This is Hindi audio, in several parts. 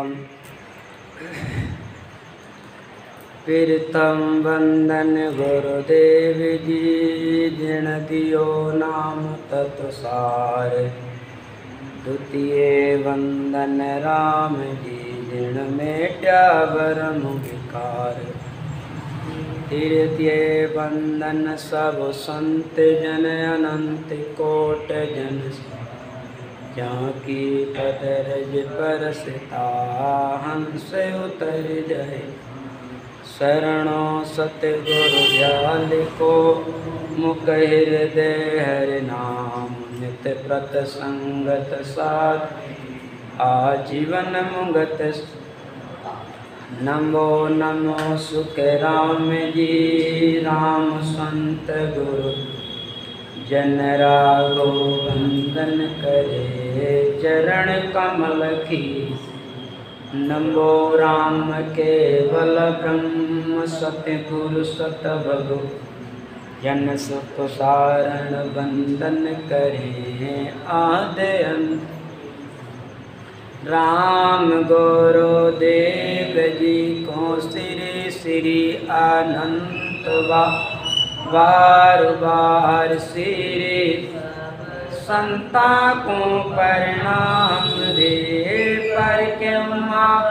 राम। प्रीतम वंदन गुरुदेव जी, जिण दियो नाम तत्सार। द्वितीय वंदन राम जी, जिण मेट्या भरम विकार। तृतीय वंदन सब संत जन, अनंत कोट जन। जाकी पदरज परसता, हंस उतर जाए। शरणो सतगुरु दयाल को, मुख हृदय हरि नाम। नित प्रत संगत साध, आजीवन मुगत। नमो नमो सुख राम जी, राम संत गुरु जन राघो वंदन करे। चरण कमल की नमो राम केवल ब्रह्म, सतगुरु सतभगु जन सुख सारण। वंदन करे आदि अंत राम गुरुदेव जी को। श्री श्री अनंत बार बार श्री संता को प्रणाम रे। पर क्यों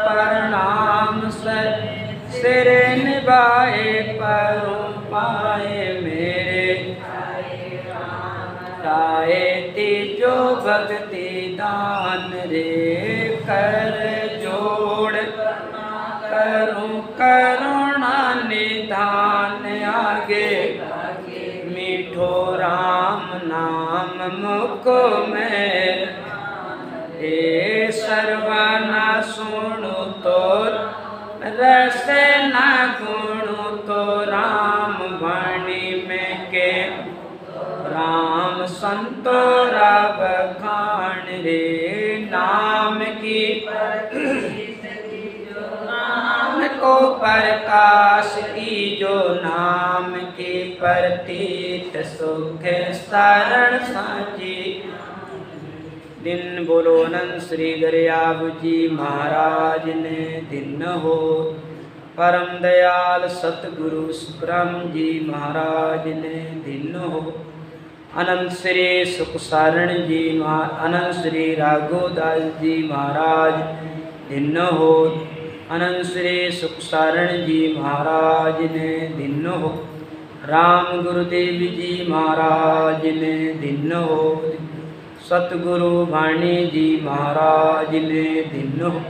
प्रणाम सिर निभाए, पर पाए मेरे ताए। तीजो भक्ति दान रे, कर जोड़ करूं करुणा निधान। आगे मीठो राम नाम मुख में, ए सर्वना सुनु तो रस न गुणु तो। राम वाणी में के राम संतोरा बखान रे। नाम की नाम को प्रकाश की जो, नाम की प्रतीत सुख शरण साची। दिन बोलो अनंत श्री दरियाव जी महाराज ने दिन हो। परम दयाल सतगुरु ब्रह्म जी महाराज ने दिन हो। अनंत श्री सुख सारण जी, अनंत श्री राघोदास जी महाराज दिन हो। अनंत श्री सुख सारण जी महाराज ने दिन हो। राम गुरुदेव जी महाराज ने दिन हो। सतगुरु वाणी जी महाराज ने दिन हो।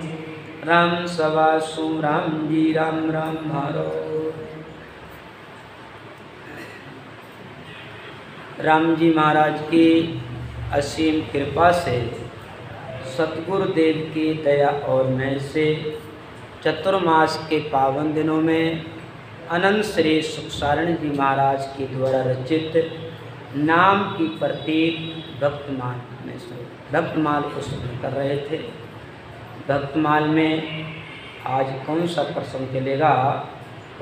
राम सवा सु राम जी राम राम मारो। राम जी महाराज की असीम कृपा से, सतगुरुदेव की दया और मेहर से चतुर्मास के पावन दिनों में अनंत श्री सुखसारण जी महाराज के द्वारा रचित नाम की प्रतीक भक्तमाल में भक्तमाल को श्रवण कर रहे थे। भक्तमाल में आज कौन सा प्रसंग चलेगा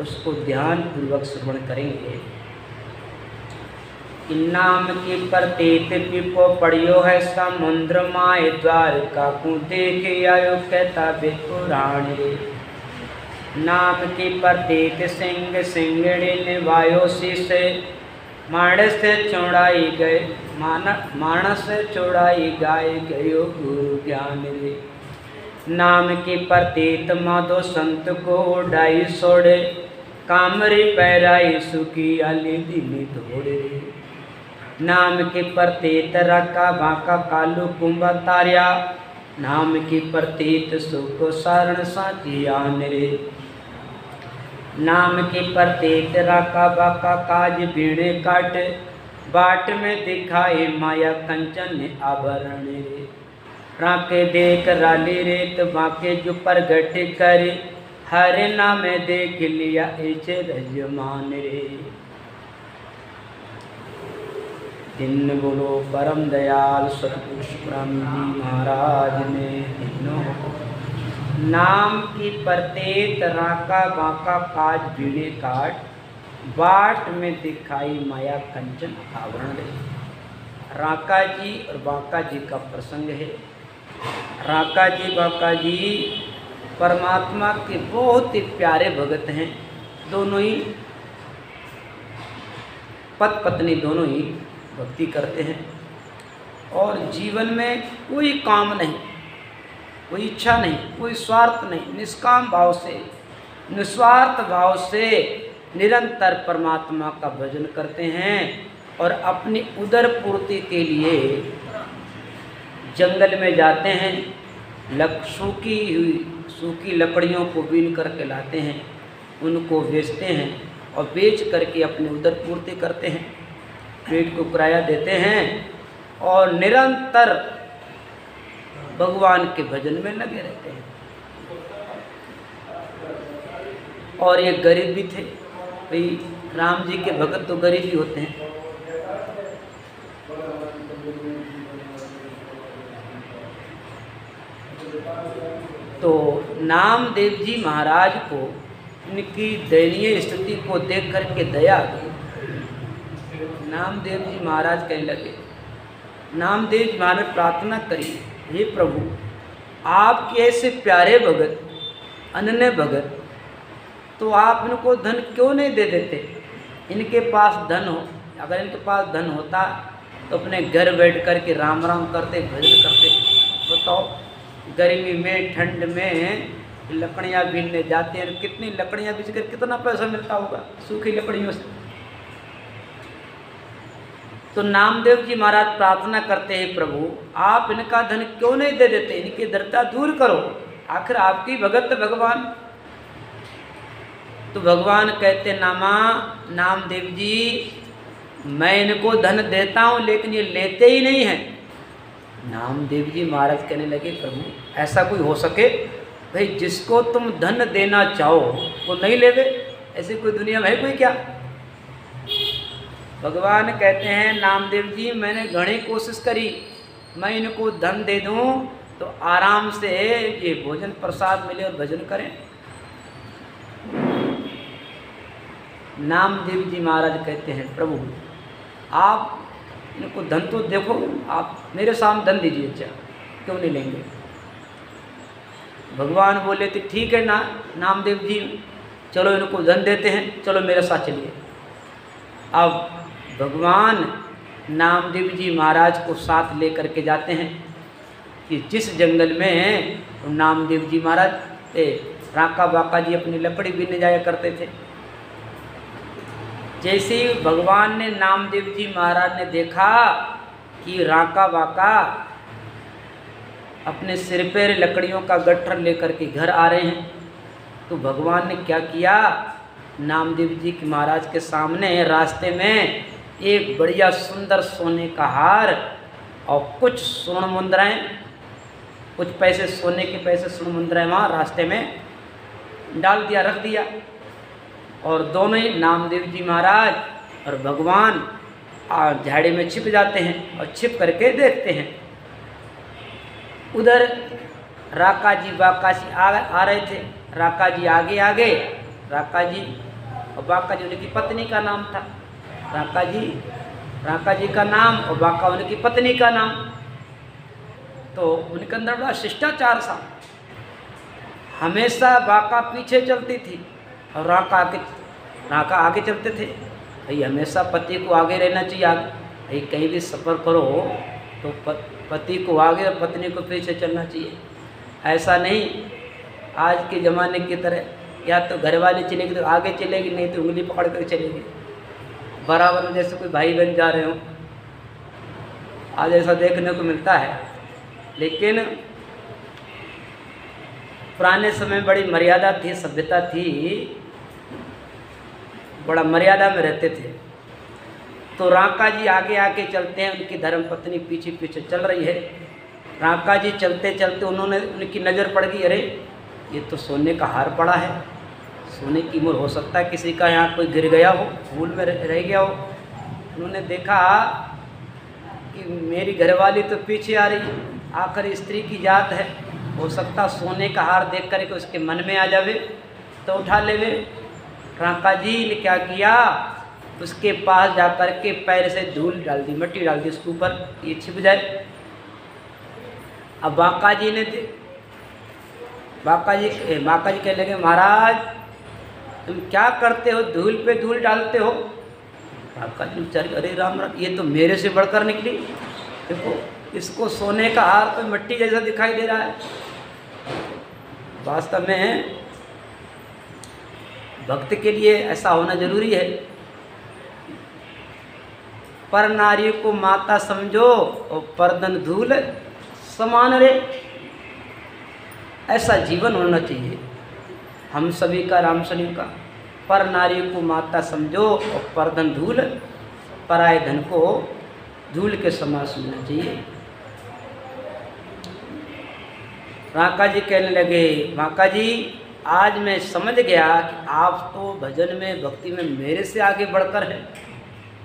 उसको ध्यान पूर्वक श्रवण करेंगे। नाम की प्रतीत पिपो पड़ियो है समुद्र माए द्वार का को देख आयो कहता बेपुराण रे। नाम की प्रतीत सिंह सिंगड़ी निभायो शीसे मानस से चौड़ाई गए मानस से चौड़ाई गाय गयो गुरु ज्ञान रे। नाम की प्रतीत माधो संत को डाई सोड़े कामरी पैराई सुखी अली दिली दौड़े रे। नाम की प्रतीत रका बाका कालू कुंभा तारिया नाम की प्रतीत सुख सारण साची आन रे। नाम की प्रतीत राका बाका काज बीड़े काट बाट में दिखाई माया कंचन आभरण रे। राके देख राली रेत बाके जो प्रगट कर हरे नाम देख लिया इचे रजमान रे। दिन बोलो परम दयाल सतगुरु ब्रह्म जी महाराज ने दिनों नाम की प्रतीत राका बाका काज बीड़े काट बाट में दिखाई माया कंचन आवरण रे। राका जी और बाका जी का प्रसंग है। राका जी बाका जी परमात्मा के बहुत ही प्यारे भगत हैं। दोनों ही पति पत्नी दोनों ही भक्ति करते हैं और जीवन में कोई काम नहीं, कोई इच्छा नहीं, कोई स्वार्थ नहीं, निष्काम भाव से, निस्वार्थ भाव से निरंतर परमात्मा का भजन करते हैं और अपनी उदर पूर्ति के लिए जंगल में जाते हैं, सूखी लकड़ियों को बीन करके लाते हैं, उनको बेचते हैं और बेच करके अपनी उदर पूर्ति करते हैं, पेट को किराया देते हैं और निरंतर भगवान के भजन में लगे रहते हैं। और ये गरीब भी थे भाई, राम जी के भगत तो गरीब ही होते हैं। तो नामदेव जी महाराज को इनकी दयनीय स्थिति को देख करके दया आ गई। नामदेव जी महाराज कहने लगे, नामदेव जी महाराज प्रार्थना करिए, हे प्रभु आपके ऐसे प्यारे भगत, अनन्य भगत, तो आप इनको धन क्यों नहीं दे देते? इनके पास धन हो, अगर इनके पास धन होता तो अपने घर बैठ कर के राम राम करते, भजन करते। बताओ गर्मी में, ठंड में लकड़ियाँ बीनने जाते हैं, कितनी लकड़ियाँ बीच कर कितना पैसा मिलता होगा सूखी लकड़ियों से। तो नामदेव जी महाराज प्रार्थना करते हैं, प्रभु आप इनका धन क्यों नहीं दे देते, इनकी दरिद्रता दूर करो, आखिर आपकी भगत भगवान। तो भगवान कहते, नामदेव जी मैं इनको धन देता हूँ लेकिन ये लेते ही नहीं हैं। नामदेव जी महाराज कहने लगे, प्रभु ऐसा कोई हो सके भाई जिसको तुम धन देना चाहो वो नहीं लेवे? ऐसी कोई दुनिया में है कोई क्या? भगवान कहते हैं, नामदेव जी मैंने घनी कोशिश करी, मैं इनको धन दे दूं तो आराम से ये भोजन प्रसाद मिले और भजन करें। नामदेव जी महाराज कहते हैं, प्रभु आप इनको धन तो देखो, आप मेरे सामने धन दीजिए, अच्छा क्यों नहीं लेंगे? भगवान बोले थे, ठीक है नामदेव जी चलो इनको धन देते हैं, चलो मेरे साथ चलिए। अब भगवान नामदेव जी महाराज को साथ लेकर के जाते हैं कि जिस जंगल में नामदेव जी महाराज राका बाका जी अपनी लकड़ी बीनने जाया करते थे। जैसे ही भगवान ने नामदेव जी महाराज ने देखा कि राका बाका अपने सिर पर लकड़ियों का गट्ठर लेकर के घर आ रहे हैं, तो भगवान ने क्या किया, नामदेव जी के महाराज के सामने रास्ते में एक बढ़िया सुंदर सोने का हार और कुछ स्वर्ण मुद्राएं, कुछ पैसे, सोने के पैसे स्वर्ण मुद्राएं वहाँ रास्ते में डाल दिया, रख दिया। और दोनों ही नामदेव जी महाराज और भगवान झाड़ी में छिप जाते हैं और छिप करके देखते हैं। उधर राका जी बाका जी आ रहे थे, राका जी आगे आगे, राका जी और बाका जी उनकी पत्नी का नाम था। राका जी का नाम और बाका उनकी पत्नी का नाम। तो उनके अंदर बड़ा शिष्टाचार था, हमेशा बाका पीछे चलती थी और राका आगे चलते थे। भाई हमेशा पति को आगे रहना चाहिए, भाई कहीं भी सफ़र करो तो पति को आगे और पत्नी को पीछे चलना चाहिए। ऐसा नहीं आज के ज़माने की तरह, या तो घर वाली चलेगी तो आगे चलेगी, नहीं तो उंगली पकड़ कर चलेगी, बराबर में जैसे कोई भाई बहन जा रहे हो। आज ऐसा देखने को मिलता है, लेकिन पुराने समय बड़ी मर्यादा थी, सभ्यता थी, बड़ा मर्यादा में रहते थे। तो राका जी आगे आगे चलते हैं, उनकी धर्म पत्नी पीछे पीछे चल रही है। राका जी चलते चलते उनकी नज़र पड़ गई, अरे ये तो सोने का हार पड़ा है, सोने की मोर हो सकता है किसी का यहाँ कोई गिर गया हो, भूल में रह गया हो। उन्होंने देखा कि मेरी घरवाली तो पीछे आ रही, आखिर स्त्री की जात है, हो सकता सोने का हार देख कर के उसके मन में आ जावे तो उठा लेवे। राका जी ने क्या किया, उसके पास जाकर के पैर से धूल डाल दी, मिट्टी डाल दी उसके ऊपर, ये छिप जाए। अब बाका जी ने माका जी कहने लगे, महाराज तुम क्या करते हो, धूल पे धूल डालते हो। माका जी बेचारी, अरे राम राम, ये तो मेरे से बढ़कर निकली। देखो इसको सोने का हार तो मिट्टी जैसा दिखाई दे रहा है। वास्तव में भक्त के लिए ऐसा होना जरूरी है। पर नारी को माता समझो और परदन धूल समान रे, ऐसा जीवन होना चाहिए हम सभी का, राम शनि का। पर नारी को माता समझो और परदन धूल, पराय धन को धूल के समान समझना चाहिए। माका जी कहने लगे, माका जी आज मैं समझ गया कि आप तो भजन में, भक्ति में मेरे से आगे बढ़कर हैं।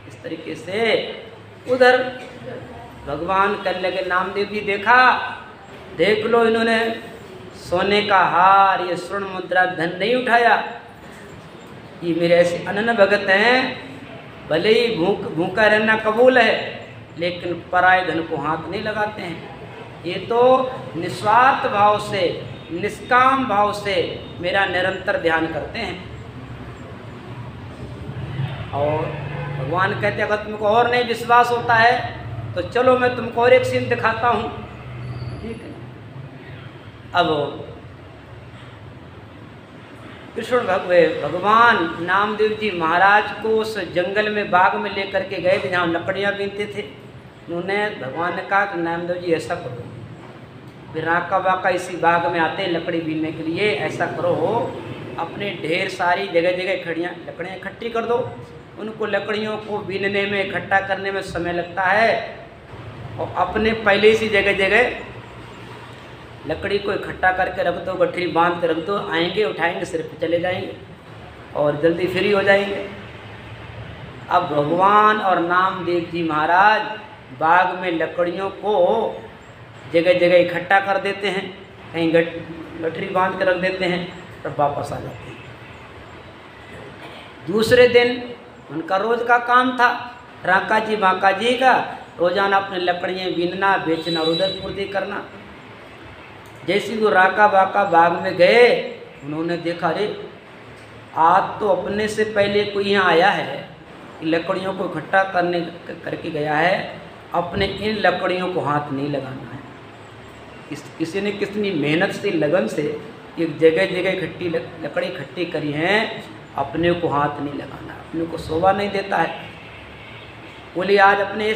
इस तरीके से उधर भगवान कहने लगे, नामदेव जी देखा, देख लो इन्होंने सोने का हार, ये स्वर्ण मुद्रा, धन नहीं उठाया। ये मेरे ऐसे अनन्य भगत हैं, भले ही भूखा रहना कबूल है, लेकिन पराये धन को हाथ नहीं लगाते हैं। ये तो निस्वार्थ भाव से, निष्काम भाव से मेरा निरंतर ध्यान करते हैं। और भगवान कहते हैं, अगर तुमको और नहीं विश्वास होता है तो चलो मैं तुमको और एक सीन दिखाता हूँ। ठीक है, अब कृष्ण भगवान नामदेव जी महाराज को उस जंगल में, बाग में लेकर के गए थे जहाँ लकड़ियाँ बीनते थे। उन्होंने, भगवान ने कहा कि नामदेव जी ऐसा करो, फिर राका वाका इसी बाग में आते हैं लकड़ी बीनने के लिए, ऐसा करो अपने ढेर सारी जगह जगह लकड़ियाँ इकट्ठी कर दो। उनको लकड़ियों को बीनने में, इकट्ठा करने में समय लगता है, और अपने पहले से जगह जगह लकड़ी को इकट्ठा करके रख दो, गठरी बांध के रख दो, आएंगे उठाएंगे, सिर पे चले जाएंगे और जल्दी फ्री हो जाएंगे। अब भगवान और नामदेव जी महाराज बाग में लकड़ियों को जगह जगह इकट्ठा कर देते हैं, कहीं गठरी बांध के रख देते हैं, तब वापस आ जाते हैं। दूसरे दिन उनका रोज का काम था, राका जी बाका जी का रोजाना अपने लकड़ियाँ बीनना, बेचना और उधर पूर्ति करना। जैसे वो राका बाका बाग में गए, उन्होंने देखा, अरे आज तो अपने से पहले कोई यहाँ आया है, लकड़ियों को इकट्ठा करके गया है, अपने इन लकड़ियों को हाथ नहीं लगाना है। किसी ने कितनी मेहनत से, लगन से एक जगह जगह लकड़ी इकट्ठी करी हैं, अपने को हाथ नहीं लगाना, अपने को शोभा नहीं देता है। बोले आज अपने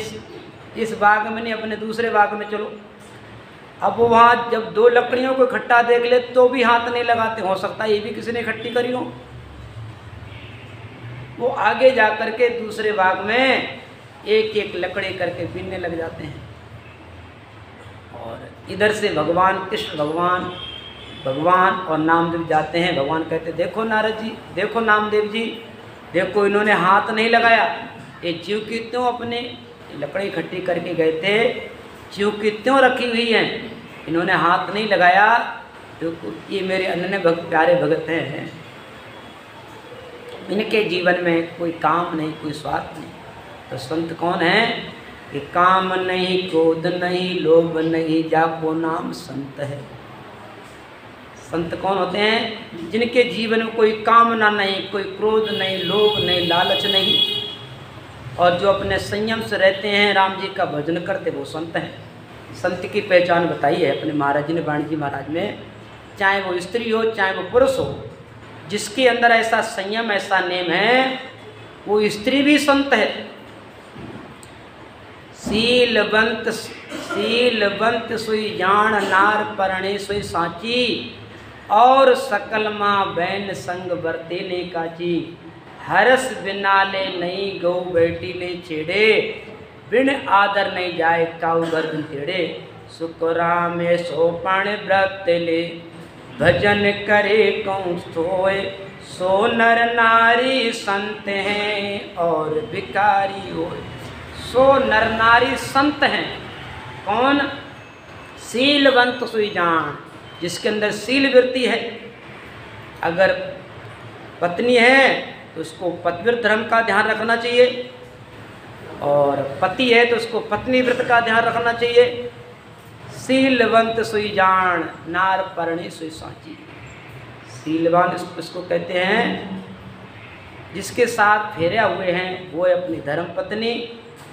इस बाग में नहीं, अपने दूसरे बाग में चलो। अब वो वहाँ जब दो लकड़ियों को इकट्ठा देख ले तो भी हाथ नहीं लगाते, हो सकता है ये भी किसी ने इकट्ठी करी हो। वो आगे जा कर के दूसरे बाग में एक एक लकड़ी करके बीनने लग जाते हैं। और इधर से भगवान कृष्ण भगवान और नामदेव जाते हैं। भगवान कहते, देखो नारद जी, देखो नामदेव जी, देखो इन्होंने हाथ नहीं लगाया। ये जीव की त्यों अपने लकड़ी इकट्ठी करके गए थे, जीव की त्यों रखी हुई हैं, इन्होंने हाथ नहीं लगाया। तो ये मेरे अनन्य भक्त, प्यारे भगत हैं, इनके जीवन में कोई काम नहीं, कोई स्वार्थ नहीं। तो संत कौन है कि काम नहीं, क्रोध नहीं, लोभ नहीं, जाको नाम संत है। संत कौन होते हैं? जिनके जीवन में कोई कामना नहीं, कोई क्रोध नहीं, लोभ नहीं, लालच नहीं, और जो अपने संयम से रहते हैं, राम जी का भजन करते, वो संत हैं। संत की पहचान बताई है अपने महाराज जी ने, वाणी जी महाराज में, चाहे वो स्त्री हो चाहे वो पुरुष हो, जिसके अंदर ऐसा संयम, ऐसा नेम है, वो स्त्री भी संत है। शीलवंत सुई जान, नार परणे सुई साची, और सकल माँ बहन संग बरते ने काची। हरस बिना ले नहीं गौ बेटी ने छेड़े, बिन आदर नहीं जाए काऊ गर्दन टेढ़े। सुकरामे सोपण व्रत ले, भजन करे कौन सोए। सो नर नारी संत हैं और भिखारी होए। सो नर नारी संत हैं। कौन? शीलवंत सुई जान, जिसके अंदर शील वृत्ति है। अगर पत्नी है तो उसको पतिव्रत धर्म का ध्यान रखना चाहिए, और पति है तो उसको पत्नी व्रत का ध्यान रखना चाहिए। शीलवंत सुई जान नार परणी सुई सांची। शीलवान इसको कहते हैं जिसके साथ फेरे हुए हैं वो अपनी धर्म पत्नी,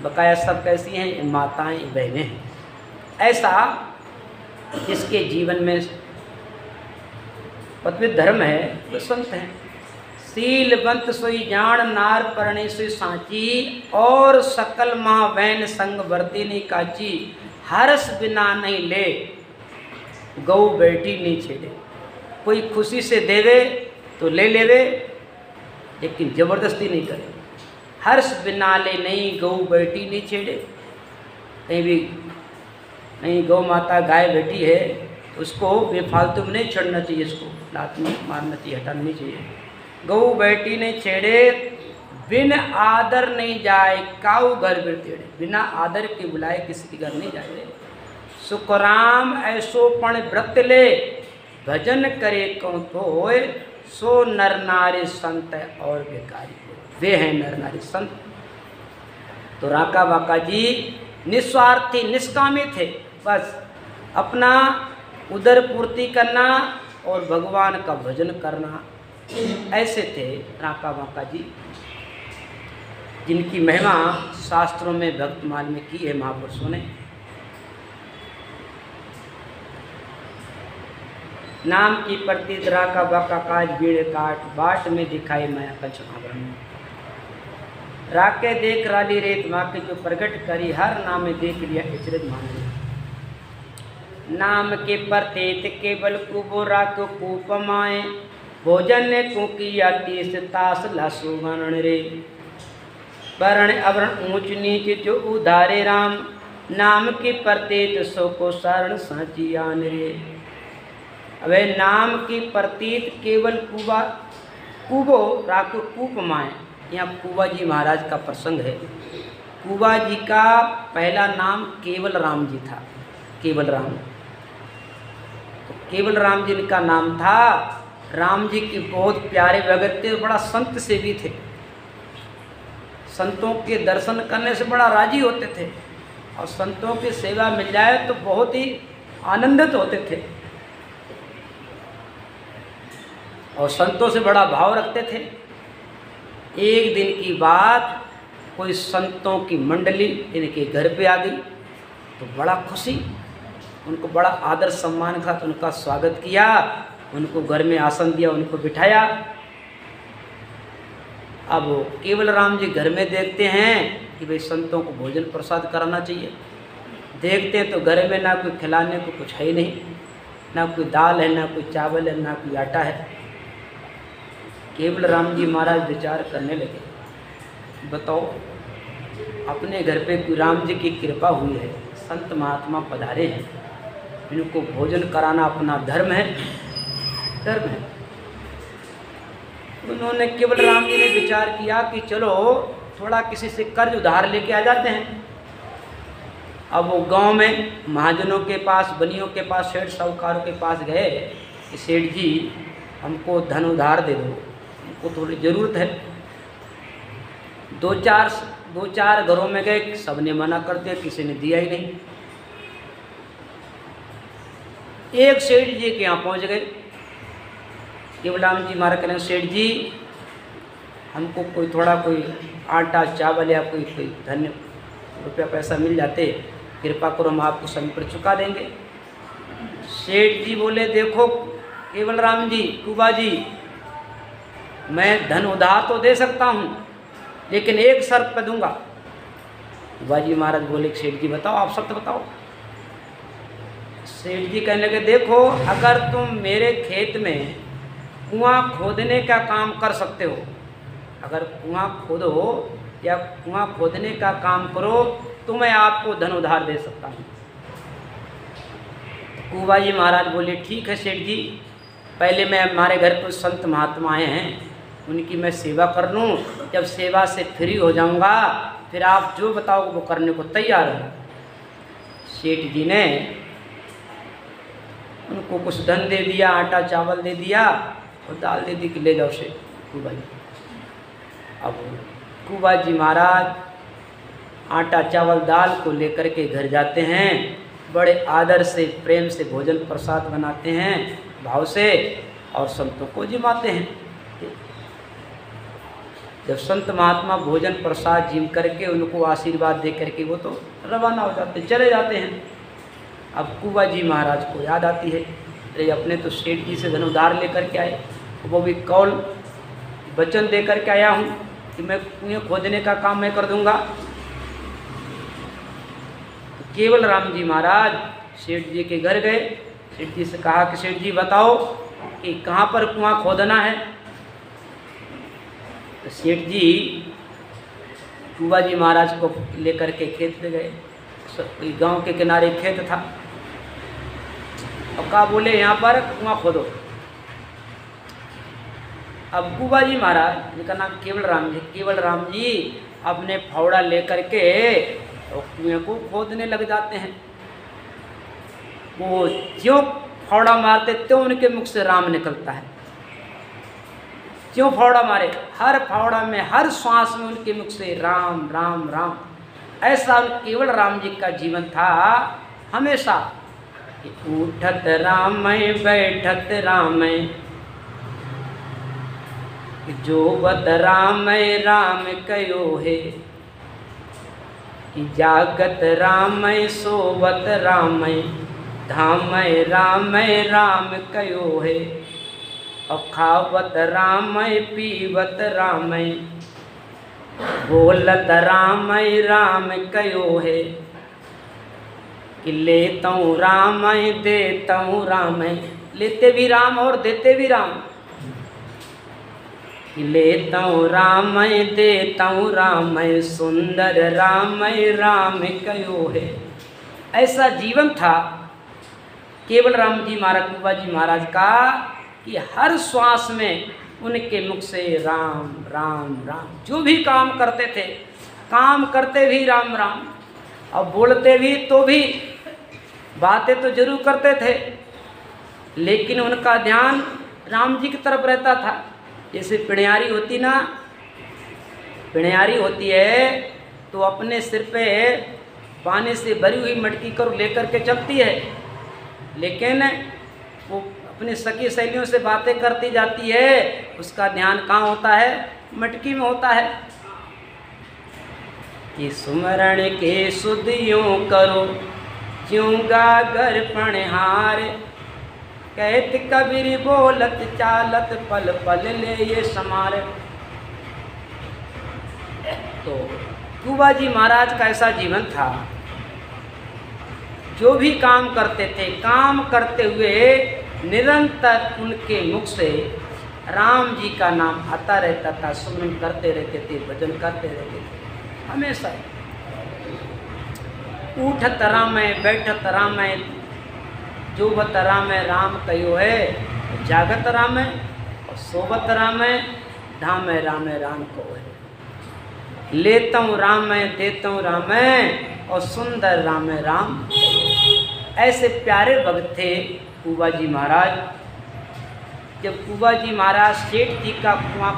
बकाया सब कैसी हैं, माताएं बहनें हैं। ऐसा जिसके जीवन में पवित्र धर्म है वो संत हैं। शीलवंत सोई जान नार परणी सुई सांची, और सकल महावैन संग वर्ती नहीं काची। हर्ष बिना नहीं ले गौ बैठी नहीं छेड़े। कोई खुशी से देवे तो ले लेवे, लेकिन जबरदस्ती नहीं करे। हर्ष बिना ले नहीं गौ बैठी नहीं छेड़े। कहीं भी नहीं गौ माता गाय बैठी है तो उसको बेफालतू में नहीं छेड़ना चाहिए, इसको लात में मारना चाहिए, हटाना नहीं चाहिए। गौ बैठी नहीं छेड़े, बिन आदर नहीं जाए काऊ घर बिरतेड़े। बिना आदर के बुलाए किसी के घर नहीं जाए। सुखराम ऐसो पण व्रत ले, भजन करे कौन तो होए। सो नर नारी संत और बेकारी वे हैं नर नारी संत। तो राका बाका जी निस्वार्थी निष्कामी थे, बस अपना उदर पूर्ति करना और भगवान का भजन करना, ऐसे थे राका बाका जी, जिनकी महिमा शास्त्रों में भक्तमाल में की है महापुरुषों ने। नाम की प्रतीत राका बाका काज बीड़ काट, बाट में दिखाई माया कछ आवरण। राके देख राली रेत माँ के जो प्रकट करी, हर नाम देख लिया इचरत मान। नाम के प्रतीत केवल कुबो राक कूपमाए, भोजन ने कुकिया तीस तास लसु गण रे। वर्ण अवर्ण ऊंच नीच जो उधारे राम, नाम की प्रतीत सो को शरण साची आन रे। अबे नाम की प्रतीत केवल कुबा कुबो राक कूप माए। यहाँ कुबा जी महाराज का प्रसंग है। कुबा जी का पहला नाम केवल राम जी था, केवल राम। तो केवल राम जी का नाम था। राम जी के बहुत प्यारे भगत थे, बड़ा संत सेवी थे। संतों के दर्शन करने से बड़ा राजी होते थे, और संतों की सेवा मिल जाए तो बहुत ही आनंदित होते थे, और संतों से बड़ा भाव रखते थे। एक दिन की बात, कोई संतों की मंडली इनके घर पे आ गई, तो बड़ा खुशी, उनको बड़ा आदर सम्मान का तो उनका स्वागत किया, उनको घर में आसन दिया, उनको बिठाया। अब केवल राम जी घर में देखते हैं कि भाई संतों को भोजन प्रसाद कराना चाहिए। देखते हैं तो घर में ना कोई खिलाने को कुछ है ही नहीं, ना कोई दाल है, ना कोई चावल है, ना कोई आटा है। केवल राम जी महाराज विचार करने लगे, बताओ अपने घर पे कोई राम जी की कृपा हुई है, संत महात्मा पधारे हैं, इनको भोजन कराना अपना धर्म है, धर्म है। उन्होंने केवल राम जी ने विचार किया कि चलो थोड़ा किसी से कर्ज उधार लेके आ जाते हैं। अब वो गांव में महाजनों के पास, बनियों के पास, सेठ साहूकारों के पास गए कि सेठ जी हमको धन उधार दे दो, हमको थोड़ी ज़रूरत है। दो चार घरों में गए, सबने मना कर दिया, किसी ने दिया ही नहीं। एक सेठ जी के यहाँ पहुँच गए। केवल राम जी महाराज कह रहे हैं, सेठ जी हमको कोई थोड़ा कोई आटा चावल या कोई धन रुपया पैसा मिल जाते, कृपा करो हम आपको समय पर चुका देंगे। सेठ जी बोले, देखो केवल राम जी, कुबा जी, मैं धन उधार तो दे सकता हूँ, लेकिन एक शर्त पे दूंगा। कुबा जी महाराज बोले, सेठ जी बताओ, आप शर्त बताओ। सेठ जी कहने लगे, देखो अगर तुम मेरे खेत में कुआं खोदने का काम कर सकते हो, अगर कुआं खोदो या कुआं खोदने का काम करो तो मैं आपको धन उधार दे सकता हूँ। कुबा जी महाराज बोले, ठीक है सेठ जी, पहले मैं हमारे घर पर संत महात्मा आए हैं, उनकी मैं सेवा कर लूँ, जब सेवा से फ्री हो जाऊँगा फिर आप जो बताओगे वो करने को तैयार हूँ। सेठ जी ने उनको कुछ धन दे दिया, आटा चावल दे दिया और दाल दे दी कि ले जाओ से कुबा जी। अब कुबा जी महाराज आटा चावल दाल को लेकर के घर जाते हैं। बड़े आदर से प्रेम से भोजन प्रसाद बनाते हैं भाव से और संतों को जिमाते हैं। जब संत महात्मा भोजन प्रसाद जिम करके उनको आशीर्वाद दे करके वो तो रवाना हो जाते, चले जाते हैं। अब कुबा जी महाराज को याद आती है, अरे अपने तो सेठ जी से धन उधार लेकर के आए, वो भी कौल वचन दे करके आया हूँ कि मैं कुएं खोदने का काम मैं कर दूंगा। तो केवल राम जी महाराज सेठ जी के घर गए, सेठ जी से कहा कि सेठ जी बताओ कि कहाँ पर कुआं खोदना है। तो सेठ जी कुबा जी महाराज को लेकर के खेत पे गए, गांव के किनारे खेत था, और कहा बोले यहाँ पर कुआं खोदो। अब कुबा जी महाराज जिनका नाम केवल राम जी अपने फावड़ा लेकर के कुएं को खोदने लग जाते हैं। वो ज्यों फावड़ा मारते त्यों उनके मुख से राम निकलता है, क्यों फावड़ा मारे, हर फावड़ा में हर श्वास में उनके मुख से राम राम राम। ऐसा केवल राम जी का जीवन था हमेशा। उठत राम बैठत राम जोबत राम राम कयो है, जागत राम सोबत राम धाम राम राम कयो है, और खावत राम पीवत राम बोलत राम राम कयो है, कि लेतऊँ राम देतऊँ राम, लेते भी राम और देते भी राम। कि लेतऊँ राम देतऊँ राम सुंदर राम राम कयो है। ऐसा जीवन था केवल राम जी महाराज कुबा जी महाराज का कि हर श्वास में उनके मुख से राम राम राम। जो भी काम करते थे, काम करते भी राम राम, और बोलते भी तो भी बातें तो जरूर करते थे, लेकिन उनका ध्यान राम जी की तरफ रहता था। जैसे पिण्यारी होती ना, पिण्यारी होती है तो अपने सिर पे पानी से भरी हुई मटकी कर लेकर के चलती है, लेकिन वो अपनी सखी सहेलियों से बातें करती जाती है, उसका ध्यान कहाँ होता है, मटकी में होता है। कि सुमरण के सुध यूं करो ज्यों गागर पणहार, कहत कबीर बोलत चालत पल पल ले ये समार। तो कुबा जी महाराज का ऐसा जीवन था, जो भी काम करते थे, काम करते हुए निरंतर उनके मुख से राम जी का नाम आता रहता था, सुमन करते रहते थे, भजन करते रहते थे हमेशा। उठत राम बैठत राम जोबत राम राम कयो है, जागत राम और सोबत राम धाम राम राम को है। लेतऊँ राम देतऊँ राम और सुंदर राम राम। ऐसे प्यारे भक्त थे कुबा जी महाराज। जब कुबा जी महाराज सेठ जी का कुआं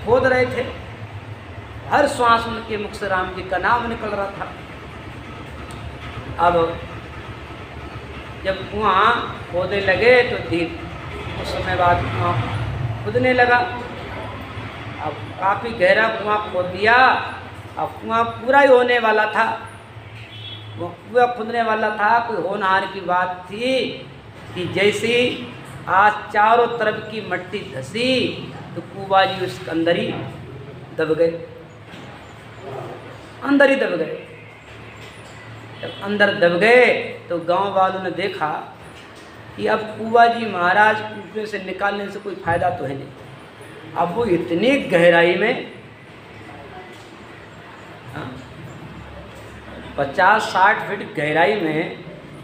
खोद रहे थे, हर श्वास उनके मुख से राम जी का नाम निकल रहा था। अब जब कुआं खोदने लगे तो कुछ समय बाद कुआं खुदने लगा। अब काफ़ी गहरा कुआं खोद दिया, अब कुआं पूरा ही होने वाला था, वो कुआं खुदने वाला था। कोई होनहार की बात थी कि जैसे आज चारों तरफ की मट्टी धसी तो कुबा जी उसके अंदर ही दब गए, अंदर ही दब गए। जब अंदर दब गए तो गांव वालों ने देखा कि अब कुबा जी महाराज कुएं से निकालने से कोई फायदा तो है नहीं। अब वो इतनी गहराई में 50-60 फीट गहराई में,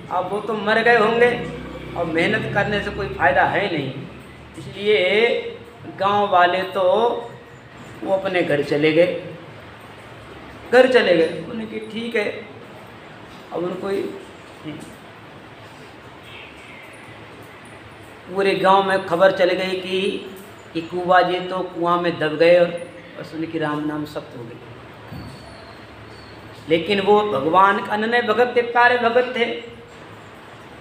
अब वो तो मर गए होंगे और मेहनत करने से कोई फायदा है नहीं। इसलिए गांव वाले तो वो अपने घर चले गए, उन्होंने कहा ठीक है। अब उनको पूरे गांव में खबर चल गई कि कुबा जी तो कुआं में दब गए और बस उनकी राम नाम सख्त हो गई। लेकिन वो भगवान अनन्य भगत थे, प्यारे भगत थे,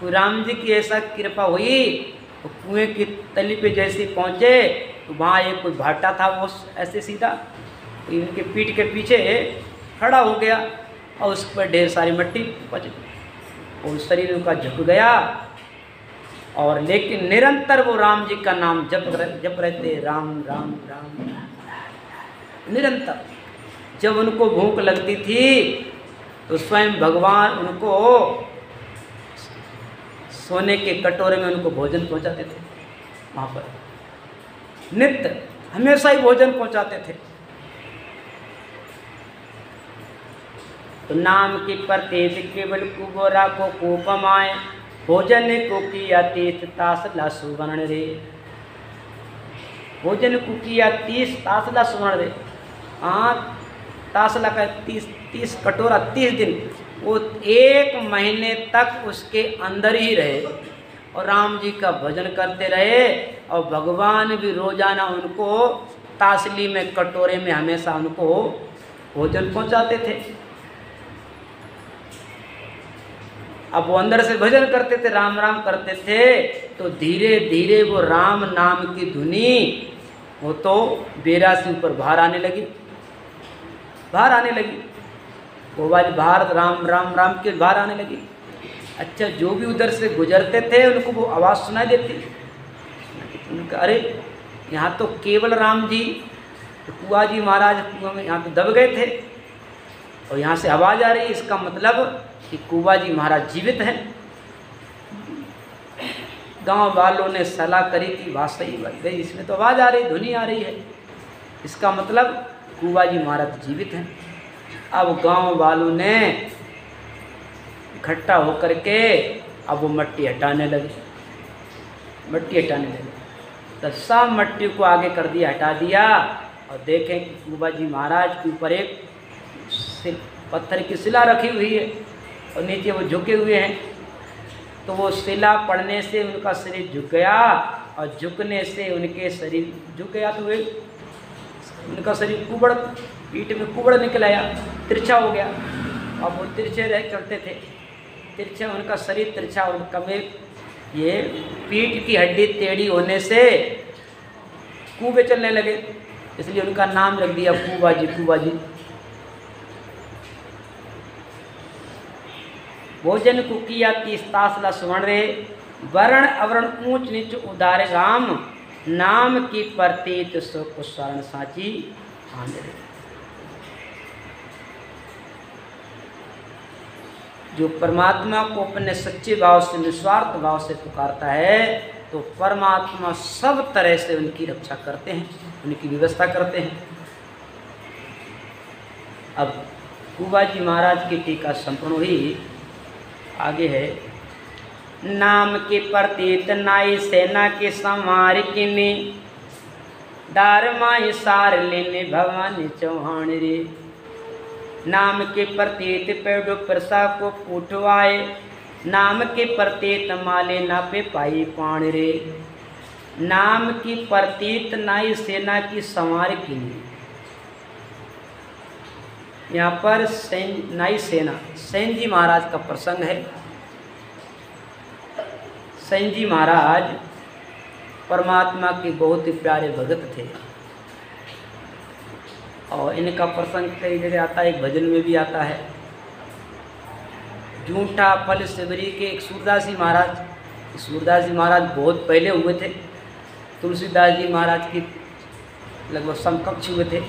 तो राम जी की ऐसा कृपा हुई, तो कुएं की तली पे जैसे पहुँचे तो वहाँ एक कोई भाटा था, वो ऐसे सीधा इनके पीठ के पीछे खड़ा हो गया और उस पर ढेर सारी मिट्टी पच और शरीर उनका झुक गया। और लेकिन निरंतर वो राम जी का नाम जप रहते, राम राम राम निरंतर। जब उनको भूख लगती थी तो स्वयं भगवान उनको सोने के कटोरे में उनको भोजन पहुंचाते थे। वहाँ पर नित्य हमेशा ही भोजन पहुंचाते थे। तो नाम की प्रत्येक केवल कुबोरा को कोपमाए, भोजन को किया तीर्थ तासला सुवर्ण रे। भोजन को किया 30 तासला सुवर्ण रे। हाँ, तासला का 30 कटोरा 30 दिन, वो 1 महीने तक उसके अंदर ही रहे और राम जी का भजन करते रहे। और भगवान भी रोजाना उनको तासली में कटोरे में हमेशा उनको भोजन पहुंचाते थे। अब वो अंदर से भजन करते थे, राम राम करते थे, तो धीरे धीरे वो राम नाम की धुनी वो तो बेरा से ऊपर बाहर आने लगी, बाहर आने लगी। वो वाली बाहर राम राम राम के बाहर आने लगी। अच्छा, जो भी उधर से गुजरते थे उनको वो आवाज़ सुनाई देती। उनका अरे यहाँ तो केवल राम जी, तो कुआ जी महाराज कुआं में यहाँ तो दब गए थे और यहाँ से आवाज़ आ रही, इसका मतलब कि कुआ जी महाराज जीवित हैं। गांव वालों ने सलाह करी कि बात सही बन गई, इसमें तो आवाज़ आ रही, धुनी आ रही है, इसका मतलब कुआ जी महाराज जीवित हैं। अब गांव वालों ने इकट्ठा होकर के अब वो मिट्टी हटाने लगे, मिट्टी हटाने लगे। तो सब मिट्टी को आगे कर दिया, हटा दिया। और देखें कि कुआ जी महाराज के ऊपर एक पत्थर की शिला रखी हुई है और नीचे वो झुके हुए हैं। तो वो शिला पड़ने से उनका शरीर झुक गया और झुकने से उनके शरीर झुक गया, तो वे उनका शरीर कुबड़, पीठ में कुबड़ निकल आया, तिरछा हो गया। अब वो तिरछे रह चलते थे, तिरछा उनका शरीर तिरछा, उनका में ये पीठ की हड्डी टेढ़ी होने से कूबे चलने लगे, इसलिए उनका नाम रख दिया कुआ जी, कुआ जी। भोजन को किया 30 तासला सुवर्ण रे, वर्ण अवर्ण ऊंच नीच उदार राम, नाम की प्रतीत सो कुशरण साची आंदरे। जो परमात्मा को अपने सच्चे भाव से, निस्वार्थ भाव से पुकारता है, तो परमात्मा सब तरह से उनकी रक्षा करते हैं, उनकी व्यवस्था करते हैं। अब कुआ जी महाराज की टीका संपूर्ण हुई। आगे है, नाम के प्रतीत नाई सेना के समार किने, दार माई सार लेने भवानी चौहान रे। नाम के प्रतीत पेड़ो प्रसा को उठवाए, नाम के प्रतीत माले ना पे पाई पाण रे। नाम की प्रतीत नाई सेना की संवार किने। यहाँ पर नाई सेना, सेन जी महाराज का प्रसंग है। सेन जी महाराज परमात्मा के बहुत ही प्यारे भगत थे और इनका प्रसंग कई जगह आता है, एक भजन में भी आता है। जूठा फल शिवरी के एक सूरदास जी महाराज, सूरदास जी महाराज बहुत पहले हुए थे, तुलसीदास जी महाराज की लगभग समकक्ष हुए थे।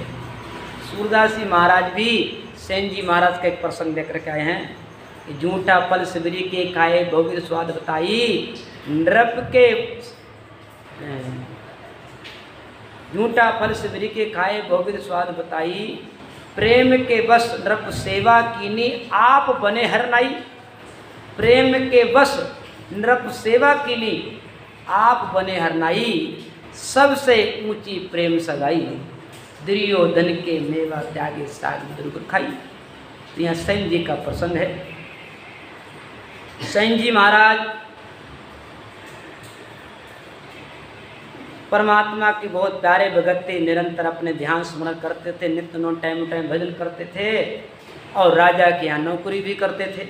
सूरदास जी महाराज भी सेन जी महाराज का एक प्रसंग देख करके आए हैं कि जूठा फल शिवरी के खाए बहुविध स्वाद बताई, नृप के जूठा फल शिवरी के खाए बहुविध स्वाद बताई, प्रेम के वश नृप सेवा कीनी आप बने हर नाई। प्रेम के वश नृप सेवा कीनी आप बने हर नाई, सबसे ऊंची प्रेम सगाई, दुर्योधन के मेवा त्यागे साग दुर्ग खाई। तो यहाँ सेन जी का प्रसंग है। सेन जी महाराज परमात्मा के बहुत प्यारे भगत थे, निरंतर अपने ध्यान स्मरण करते थे, नित्य नौ टाइम टाइम भजन करते थे और राजा के यहाँ नौकरी भी करते थे।